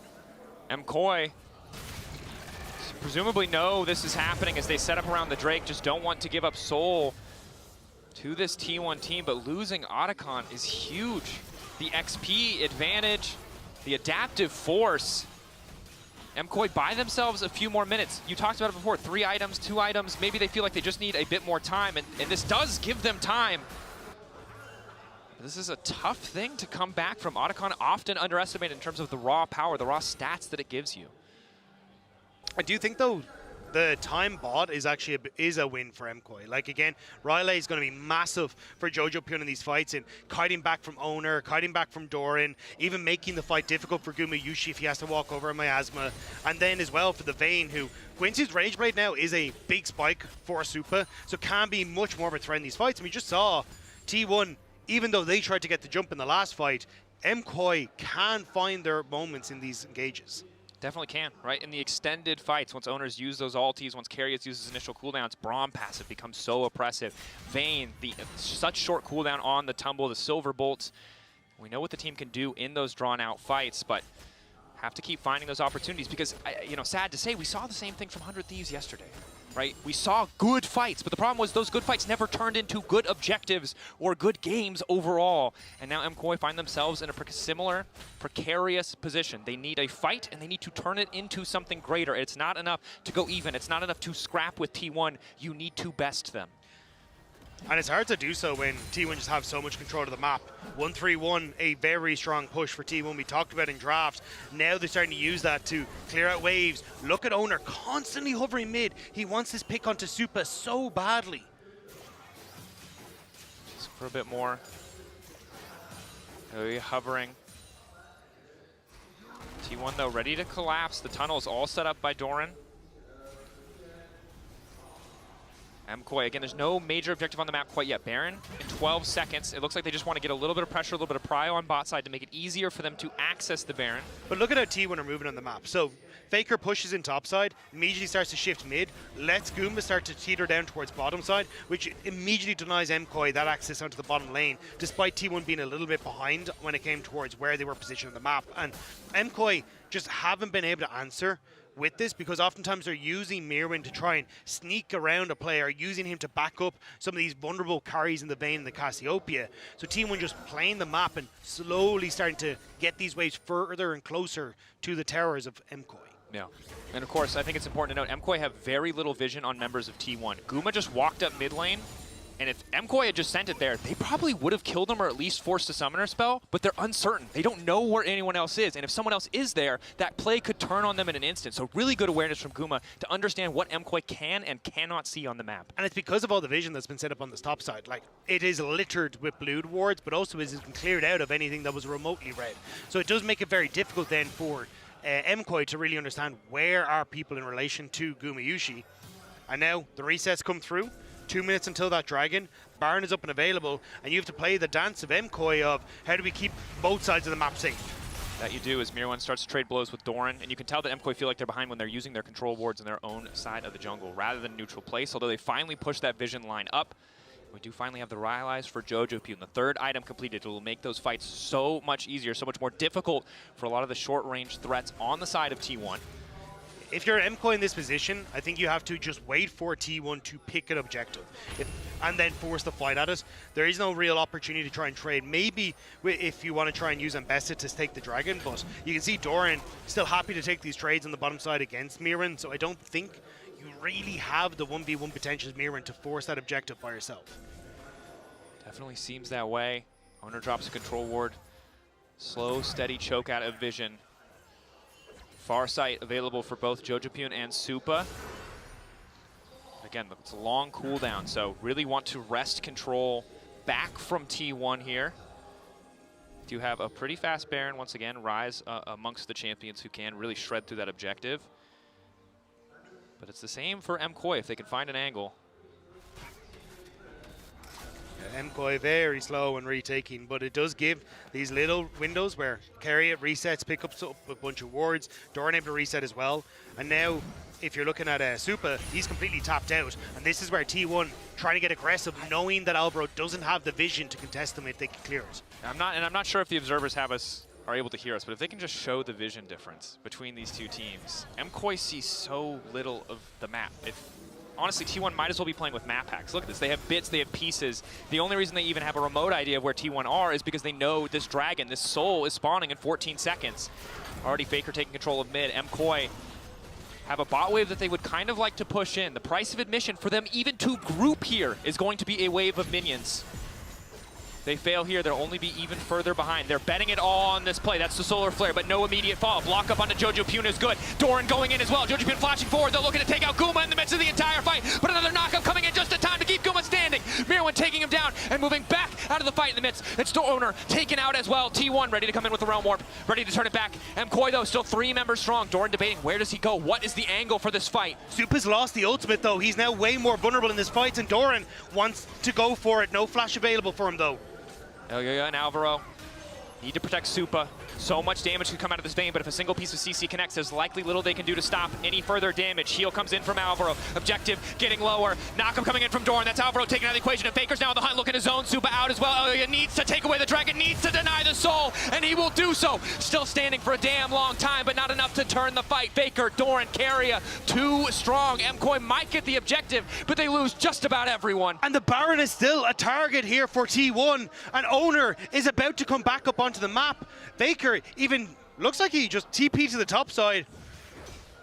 MKOI presumably know this is happening as they set up around the Drake, just don't want to give up Soul to this T1 team, but losing Otacon is huge. The XP advantage, the adaptive force. MKOI buy themselves a few more minutes. You talked about it before, 3 items, 2 items, maybe they feel like they just need a bit more time, and this does give them time. This is a tough thing to come back from. Otacon often underestimated in terms of the raw power, the raw stats that it gives you. I do think, though, the time bought is actually a win for MKOI. Like, again, Riley is going to be massive for Jojo Pyun in these fights, and kiting back from Owner, kiting back from Doran, even making the fight difficult for Gumayushi if he has to walk over a Miasma. And then as well for the Vayne, who Quincy's Rage Blade now is a big spike for Supa, so can be much more of a threat in these fights. And we just saw T1, even though they tried to get the jump in the last fight, MKOI can find their moments in these engages. Definitely can, right? In the extended fights, once owners use those ultis, once Carrius uses initial cooldowns, Braum passive becomes so oppressive. Vayne, such short cooldown on the tumble, the silver bolts. We know what the team can do in those drawn-out fights, but have to keep finding those opportunities because, sad to say, we saw the same thing from 100 Thieves yesterday. Right? We saw good fights, but the problem was those good fights never turned into good objectives or good games overall. And now MKOI find themselves in a similar precarious position. They need a fight, and they need to turn it into something greater. It's not enough to go even. It's not enough to scrap with T1. You need to best them. And it's hard to do so when T1 just have so much control of the map. 1-3-1, a very strong push for T1. We talked about in draft. Now they're starting to use that to clear out waves. Look at Owner constantly hovering mid. He wants this pick onto Supa so badly. Just for a bit more. Hovering. T1 though ready to collapse. The tunnel's all set up by Doran. MKOI, again, there's no major objective on the map quite yet. Baron in 12 seconds. It looks like they just want to get a little bit of pressure, a little bit of prio on bot side to make it easier for them to access the Baron. But look at how T1 are moving on the map. So Faker pushes in top side, immediately starts to shift mid, lets Goomba start to teeter down towards bottom side, which immediately denies MKOI that access onto the bottom lane, despite T1 being a little bit behind when it came towards where they were positioned on the map. And MKOI just haven't been able to answer with this because oftentimes they're using Mirwin to try and sneak around a player, using him to back up some of these vulnerable carries in the Vayne and the Cassiopeia. So T1 just playing the map and slowly starting to get these waves further and closer to the towers of MKOI. Yeah. And of course, I think it's important to note, MKOI have very little vision on members of T1. Guma just walked up mid lane, and if MKOI had just sent it there, they probably would have killed him or at least forced a summoner spell, but they're uncertain. They don't know where anyone else is, and if someone else is there, that play could turn on them in an instant. So really good awareness from Guma to understand what MKOI can and cannot see on the map. And it's because of all the vision that's been set up on this top side. Like, it is littered with blue wards, but also has been cleared out of anything that was remotely red. So it does make it very difficult then for MKOI to really understand where are people in relation to Gumayushi. And now the resets come through. 2 minutes until that dragon. Baron is up and available, and you have to play the dance of MKOI of how do we keep both sides of the map safe. that you do is Mirwan starts to trade blows with Doran, and you can tell that MKOI feel like they're behind when they're using their control wards in their own side of the jungle rather than neutral place, although they finally push that vision line up. We do finally have the Rylai's for Jojo and the third item completed. It will make those fights so much easier, so much more difficult for a lot of the short-range threats on the side of T1. If you're MKOI in this position, I think you have to just wait for T1 to pick an objective and then force the fight at it. There is no real opportunity to try and trade. Maybe if you want to try and use Ambessa to take the dragon, but you can see Doran still happy to take these trades on the bottom side against Mirren, so I don't think you really have the 1v1 potential as Mirren to force that objective by yourself. Definitely seems that way. Owner drops a control ward. Slow, steady choke out of vision. Farsight available for both Jojopyun and Supa. Again, it's a long cooldown, so really want to wrest control back from T1 here. Do have a pretty fast Baron once again, Rise amongst the champions who can really shred through that objective. But it's the same for MKOI if they can find an angle. MKOI very slow in retaking, but it does give these little windows where carry it, resets, pick up a bunch of wards, Doran able to reset as well. And now, if you're looking at Supa, he's completely tapped out. And this is where T1 trying to get aggressive, knowing that Alvaro doesn't have the vision to contest them if they can clear it. I'm not sure if the observers are able to hear us, but if they can just show the vision difference between these two teams. MKOI sees so little of the map. Honestly, T1 might as well be playing with map hacks. Look at this. They have bits, they have pieces. The only reason they even have a remote idea of where T1 are is because they know this dragon, this soul, is spawning in 14 seconds. Already Faker taking control of mid. MKOI have a bot wave that they would kind of like to push in. The price of admission for them even to group here is going to be a wave of minions. They fail here, they'll only be even further behind. They're betting it all on this play. That's the Solar Flare, but no immediate follow-up. Block up onto Jojopyun is good. Doran going in as well. Jojopyun flashing forward. They're looking to take out Guma in the midst of the entire fight, but another knockup coming in just in time to keep Guma standing. Mirwan taking him down and moving back out of the fight in the midst. It's the owner taken out as well. T1 ready to come in with the Realm Warp, ready to turn it back. MKOI though, still 3 members strong. Doran debating, where does he go? What is the angle for this fight? Supa's lost the ultimate though. He's now way more vulnerable in this fight, and Doran wants to go for it. No flash available for him though. And Alvaro need to protect Supa. So much damage can come out of this vein, but if a single piece of CC connects, there's likely little they can do to stop any further damage. Heal comes in from Alvaro. Objective getting lower. Knockup coming in from Doran. That's Alvaro taking out of the equation. And Faker's now on the hunt, looking to zone Supa out as well. Oh, he needs to take away the dragon, needs to deny the soul, and he will do so. Still standing for a damn long time, but not enough to turn the fight. Faker, Doran, Carrier, too strong. MKOI might get the objective, but they lose just about everyone. And the Baron is still a target here for T1, and Owner is about to come back up onto the map. Faker even looks like he just TP'd to the top side.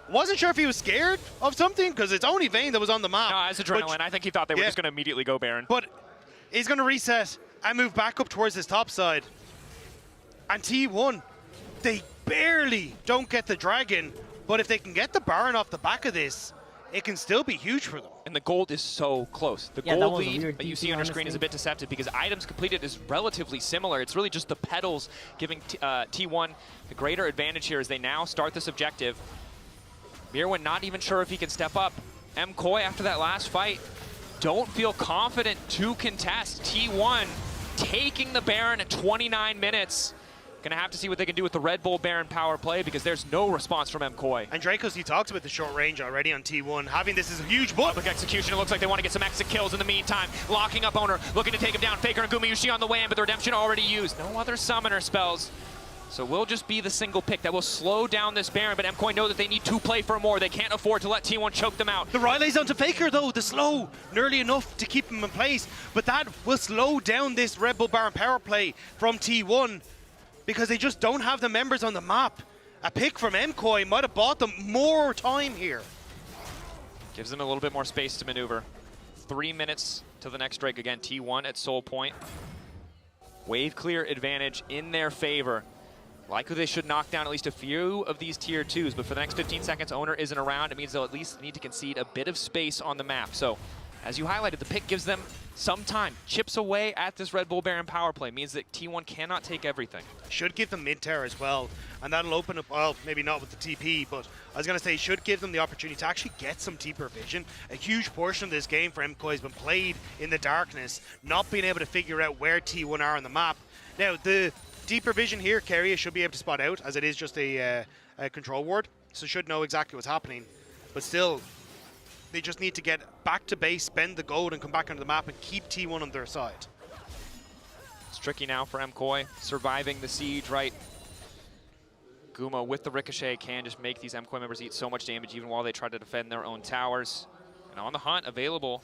Wasn't sure if he was scared of something, because it's only Vayne that was on the map. No, as adrenaline. I think he thought they were just going to immediately go Baron. But he's going to reset and move back up towards his top side. And T1, they barely don't get the dragon, but if they can get the Baron off the back of this, it can still be huge for them. And the gold is so close. The gold lead that you see on your screen is a bit deceptive because items completed is relatively similar. It's really just the petals giving T1 the greater advantage here as they now start this objective. Mirwan not even sure if he can step up. MKOI after that last fight don't feel confident to contest. T1 taking the Baron at 29 minutes. Gonna have to see what they can do with the Red Bull Baron power play because there's no response from MKOI. And Dracos, he talks about the short range already on T1. Having this is a huge book. Look, execution, it looks like they want to get some exit kills in the meantime. Locking up Owner, looking to take him down. Faker and Gumayushi on the way in, but the redemption already used. No other summoner spells. So we'll just be the single pick that will slow down this Baron, but MKOI know that they need to play for more. They can't afford to let T1 choke them out. The Rylai's onto Faker though, the slow, nearly enough to keep him in place, but that will slow down this Red Bull Baron power play from T1 because they just don't have the members on the map. A pick from MKOI might have bought them more time here. Gives them a little bit more space to maneuver. 3 minutes to the next Drake again. T1 at Soul Point. Wave clear advantage in their favor. Likely they should knock down at least a few of these tier 2s, but for the next 15 seconds, Owner isn't around. It means they'll at least need to concede a bit of space on the map. So, as you highlighted, the pick gives them some time. Chips away at this Red Bull Baron power play. Means that T1 cannot take everything. Should give them mid-tower as well, and that'll open up, well, maybe not with the TP, but I was going to say should give them the opportunity to actually get some deeper vision. A huge portion of this game for MKOI has been played in the darkness, not being able to figure out where T1 are on the map. Now, the deeper vision here, Keria should be able to spot out, as it is just a control ward, so should know exactly what's happening. But still, they just need to get back to base, spend the gold, and come back onto the map and keep T1 on their side. It's tricky now for MKOI, surviving the siege, right? Guma with the ricochet can just make these MKOI members eat so much damage even while they try to defend their own towers. And on the hunt, available.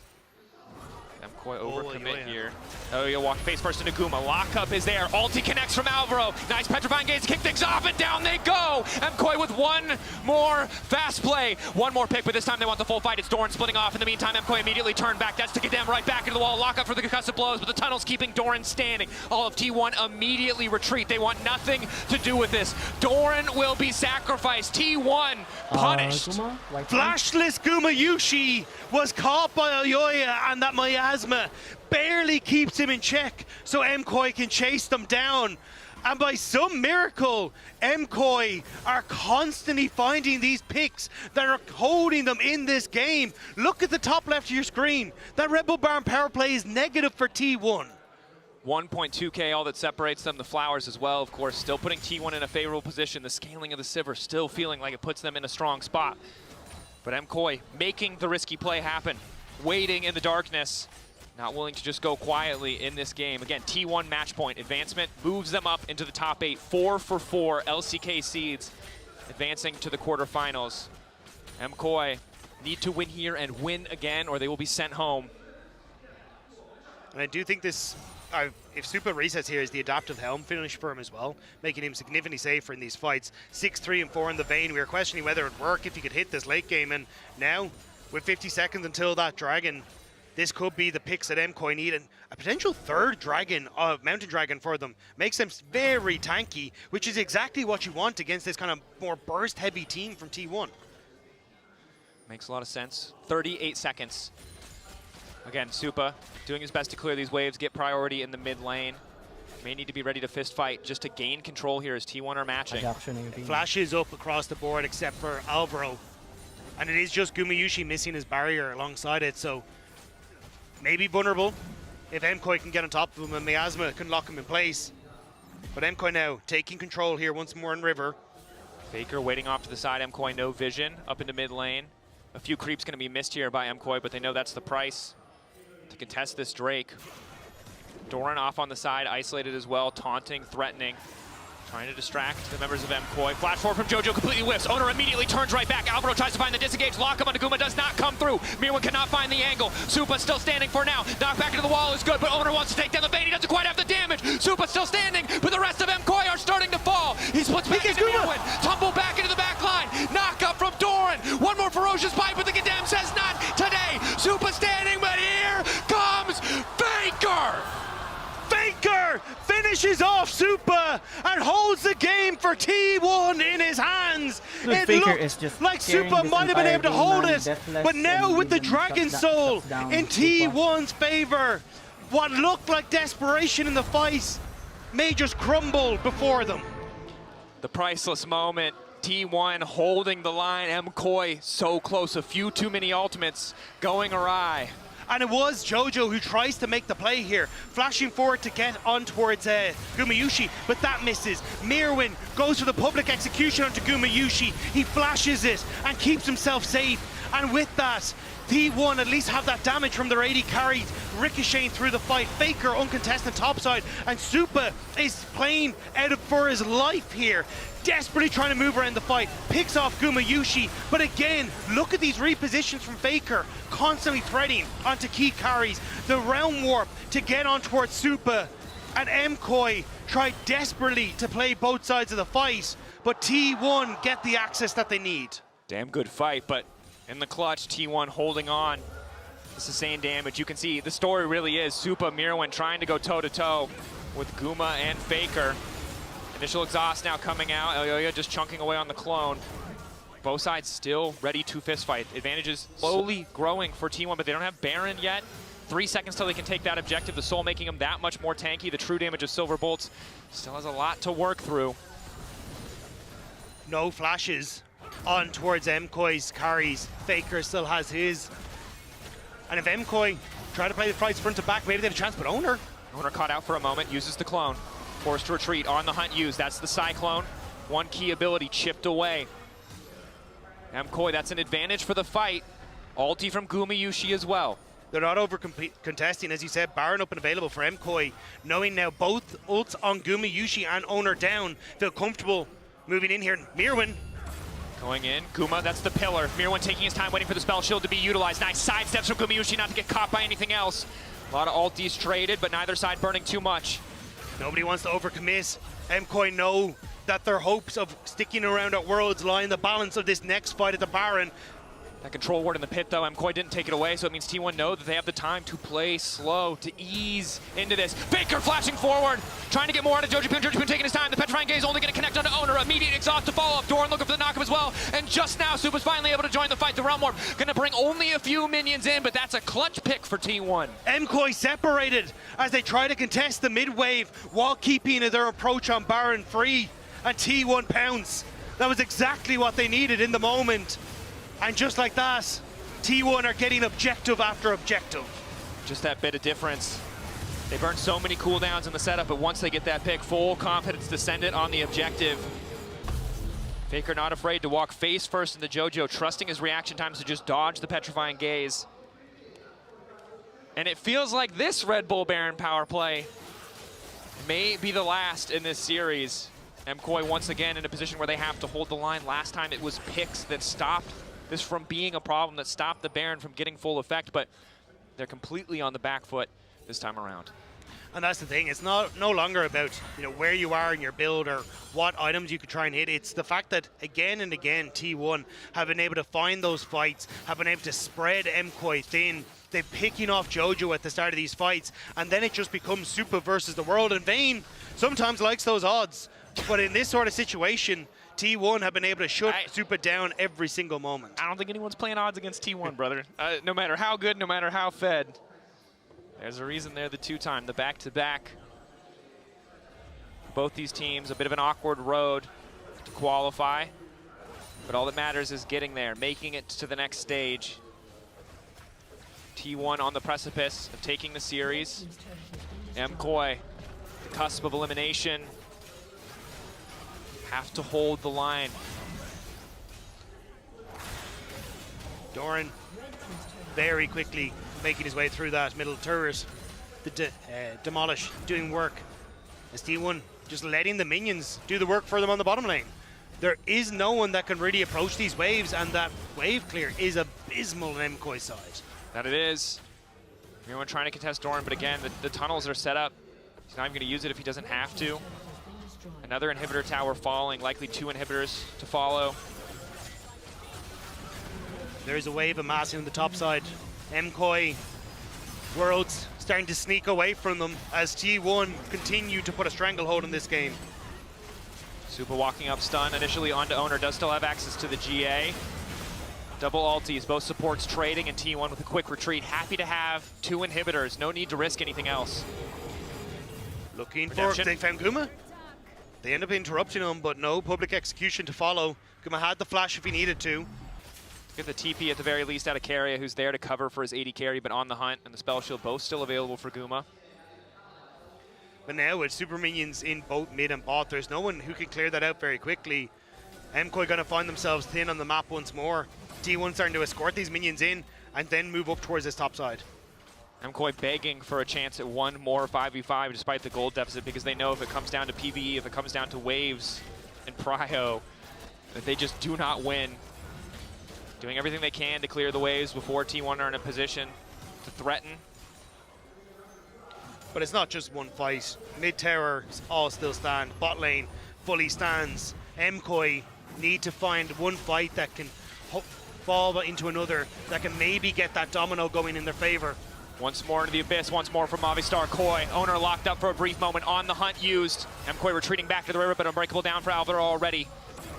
MKOI overcommit here. Oh, you walk face first into Guma. Lockup is there. Ulti connects from Alvaro. Nice petrifying gaze, kick things off, and down they go. MKOI with one more fast play. One more pick, but this time they want the full fight. It's Doran splitting off. In the meantime, MKOI immediately turn back. That's to get them right back into the wall. Lockup for the concussive blows, but the tunnel's keeping Doran standing. All of T1 immediately retreat. They want nothing to do with this. Doran will be sacrificed. T1 punished. Flashless Gumayushi was caught by Ayoya, and that miasma barely keeps him in check, so MKOI can chase them down. And by some miracle, MKOI are constantly finding these picks that are holding them in this game. Look at the top left of your screen. That Red Bull Baron power play is negative for T1. 1.2k, all that separates them. The flowers as well, of course, still putting T1 in a favorable position. The scaling of the Sivir still feeling like it puts them in a strong spot. But MKOI making the risky play happen, waiting in the darkness, not willing to just go quietly in this game. Again, T1 match point advancement moves them up into the top 8, 4 for 4 LCK seeds, advancing to the quarterfinals. MKOI need to win here and win again, or they will be sent home. And I do think this, if Super resets here, is the adaptive helm finish for him as well, making him significantly safer in these fights. 6, 3, and 4 in the Vayne. We were questioning whether it would work if he could hit this late game, and now, with 50 seconds until that dragon, this could be the picks that MKOI need, and a potential third dragon, mountain dragon for them, makes them very tanky, which is exactly what you want against this kind of more burst-heavy team from T1. Makes a lot of sense. 38 seconds. Again, Supa doing his best to clear these waves, get priority in the mid lane. May need to be ready to fist fight just to gain control here as T1 are matching. Flashes up across the board except for Alvaro. And it is just Gumayushi missing his barrier alongside it, so maybe vulnerable if MKOI can get on top of him and Miasma can lock him in place. But MKOI now taking control here once more in River. Faker waiting off to the side, MKOI no vision, up into mid lane. A few creeps gonna be missed here by MKOI, but they know that's the price to contest this Drake. Doran off on the side, isolated as well, taunting, threatening, trying to distract the members of MKOI. Flash forward from JoJo, completely whiffs. Owner immediately turns right back. Alvaro tries to find the disengage. Lock him onto Guma, does not come through. Mirwin cannot find the angle. Supa still standing for now. Knock back into the wall is good, but Owner wants to take down the Vayne. He doesn't quite have the damage. Supa still standing, but the rest of MKOI are starting to fall. He splits back into Mirwin. Tumble back into the back line. Knock up from Doran. One more ferocious bite, but the Gadem says not today. Supa standing, but here comes Faker. Faker finishes off Supa and holds the game for T1 in his hands. Dude, it Faker looked is just like carrying Supa this might have been entire able to game, hold man. it, Deathless but now and with the even Dragon shuts Soul down in Supa. T1's favor, what looked like desperation in the fight may just crumble before them. The priceless moment. T1 holding the line. MKOI so close. A few too many ultimates going awry. And it was JoJo who tries to make the play here, flashing forward to get on towards Gumayushi, but that misses. Mirwin goes for the public execution onto Gumayushi. He flashes it and keeps himself safe. And with that, T1 at least have that damage from their AD carry ricocheting through the fight. Faker uncontested topside, and Supa is playing out for his life here. Desperately trying to move around the fight, picks off Gumayushi, but again, look at these repositions from Faker, constantly threading onto key carries. The realm warp to get on towards Supa, and MKOI try desperately to play both sides of the fight, but T1 get the access that they need. Damn good fight, but in the clutch, T1 holding on. The sustained damage. You can see the story really is Supa, Mirwin trying to go toe-to-toe with Guma and Faker. Initial exhaust now coming out. Elyoya just chunking away on the clone. Both sides still ready to fist fight. Advantages slowly growing for T1, but they don't have Baron yet. 3 seconds till they can take that objective. The Soul making them that much more tanky. The true damage of Silver Bolts still has a lot to work through. No flashes on towards MKOI's carries. Faker still has his. And if MKOI try to play the fights front to back, maybe they have a chance, but Owner Owner caught out for a moment, uses the clone. Forced to retreat on the hunt used. That's the Cyclone. One key ability chipped away. MKOI, that's an advantage for the fight. Ulti from Gumayushi as well. They're not over contesting, as you said. Baron up and available for MKOI. Knowing now both ults on Gumayushi and Owner down, feel comfortable moving in here. Mirwin going in. Guma, that's the pillar. Mirwin taking his time, waiting for the spell shield to be utilized. Nice sidesteps from Gumayushi, not to get caught by anything else. A lot of ultis traded, but neither side burning too much. Nobody wants to overcommit. MKOI know that their hopes of sticking around at Worlds lie in the balance of this next fight at the Baron. That control ward in the pit, though, MKOI didn't take it away, so it means T1 know that they have the time to play slow, to ease into this. Faker flashing forward, trying to get more out of Jojipun. Jojipun taking his time. The Petrifying Gaze only going to connect onto Owner. Immediate exhaust to follow up. Doran looking for the knockup as well. And just now, Supa's finally able to join the fight. The Realm Warp going to bring only a few minions in, but that's a clutch pick for T1. MKOI separated as they try to contest the mid-wave while keeping their approach on Baron free. And T1 pounce. That was exactly what they needed in the moment. And just like that, T1 are getting objective after objective. Just that bit of difference. They burned so many cooldowns in the setup, but once they get that pick, full confidence to send it on the objective. Faker not afraid to walk face first into JoJo, trusting his reaction times to just dodge the Petrifying Gaze. And it feels like this Red Bull Baron power play may be the last in this series. MKOI once again in a position where they have to hold the line. Last time it was picks that stopped this from being a problem, that stopped the Baron from getting full effect, but they're completely on the back foot this time around. And that's the thing, it's no longer about where you are in your build or what items you could try and hit. It's the fact that again and again T1 have been able to find those fights, have been able to spread MKOI thin. They're picking off JoJo at the start of these fights, and then it just becomes Supa versus the world. And Vayne sometimes likes those odds, but in this sort of situation, T1 have been able to shut Supa down every single moment. I don't think anyone's playing odds against T1, brother. No matter how good, no matter how fed. There's a reason they're the two-time, the back-to-back. Both these teams, a bit of an awkward road to qualify. But all that matters is getting there, making it to the next stage. T1 on the precipice of taking the series. MKOI, the cusp of elimination. Have to hold the line. Doran very quickly making his way through that middle turret. The Demolish doing work. As T1 just letting the minions do the work for them on the bottom lane. There is no one that can really approach these waves, and that wave clear is abysmal on MKOI's side. That it is. Everyone trying to contest Doran, but again, the tunnels are set up. He's not even going to use it if he doesn't have to. Another inhibitor tower falling, likely 2 inhibitors to follow. There is a wave amassing on the top side. MKOI Worlds starting to sneak away from them as T1 continue to put a stranglehold in this game. Supa walking up stun initially onto Owner, does still have access to the GA. Double ultis, both supports trading, and T1 with a quick retreat. Happy to have 2 inhibitors, no need to risk anything else. Looking for, they found Guma. They end up interrupting him, but no public execution to follow. Guma had the flash if he needed to. Get the TP at the very least out of Carrier, who's there to cover for his AD carry, but on the hunt, and the spell shield both still available for Guma. But now with super minions in both mid and bot, there's no one who can clear that out very quickly. MKOI going to find themselves thin on the map once more. T1 starting to escort these minions in and then move up towards this top side. MKOI begging for a chance at one more 5v5 despite the gold deficit, because they know if it comes down to PvE, if it comes down to waves and prio, that they just do not win. Doing everything they can to clear the waves before T1 are in a position to threaten. But it's not just one fight. Mid towers all still stand. Bot lane fully stands. MKOI need to find one fight that can fall into another, that can maybe get that domino going in their favor. Once more into the abyss, once more from Movistar Koi. Owner locked up for a brief moment, on the hunt used. MKOI retreating back to the river, but unbreakable down for Alvaro already.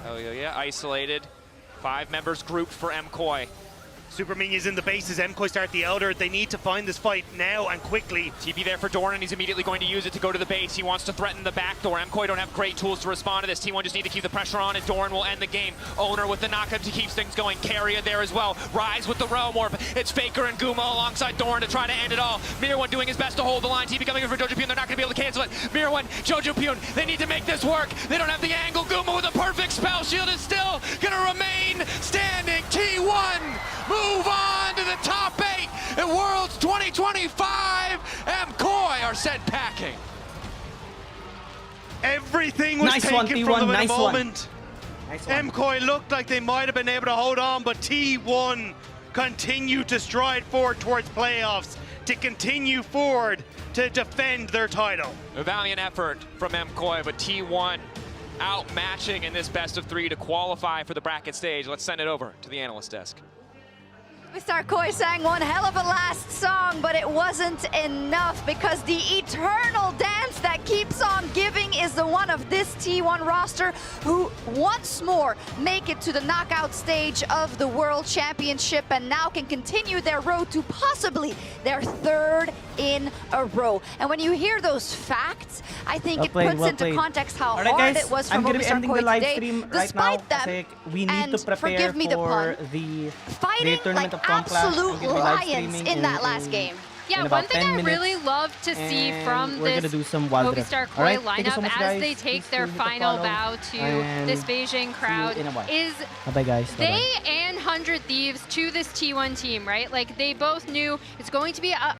Oh yeah, isolated. 5 members grouped for MKOI. Super Minions in the bases. MKOI start the Elder. They need to find this fight now and quickly. TP there for Doran, and he's immediately going to use it to go to the base. He wants to threaten the backdoor. MKOI don't have great tools to respond to this. T1 just need to keep the pressure on, and Doran will end the game. Owner with the knockup to keep things going. Carrier there as well. Rise with the Row Morph. It's Faker and Guma alongside Doran to try to end it all. Mirror1 doing his best to hold the line. TP coming in for Jojo Pyun. They're not going to be able to cancel it. Mirror1, Jojo Pyun. They need to make this work. They don't have the angle. Guma with a perfect spell. Shield is still going to remain standing. T1 move on to the top 8 at Worlds 2025. MKOI are sent packing. Everything was Nice one, taken T1, from them in nice a one. moment. Nice one. MKOI looked like they might have been able to hold on, but T1 continued to stride forward towards playoffs, to continue forward to defend their title. A valiant effort from MKOI, but T1 outmatching in this best of 3 to qualify for the bracket stage. Let's send it over to the analyst desk. Mr. Koi sang one hell of a last song, but it wasn't enough because the eternal dance that keeps on giving is the one of this T1 roster who once more make it to the knockout stage of the World Championship and now can continue their road to possibly their 3rd in a row. And when you hear those facts, I think Well it played, puts well into played. context how Alright, hard guys, it was I'm from gonna be Mr. ending Koi the live today, stream right despite now. them. We need And to prepare forgive me the for pun, the fighting Great Tournament like of Tom Clash. I'm absolute gonna be live lions streaming in that last game. Yeah, in one about thing 10 I minutes, really love to see and from we're this gonna do some wild drift. Movistar Koi Alright, thank you so lineup much, as guys. they Please take their feel free to final follow, bow to and this Beijing crowd in a while. is Bye-bye, guys. they Bye-bye. and 100 Thieves to this T1 team, right? Like, they both knew it's going to be a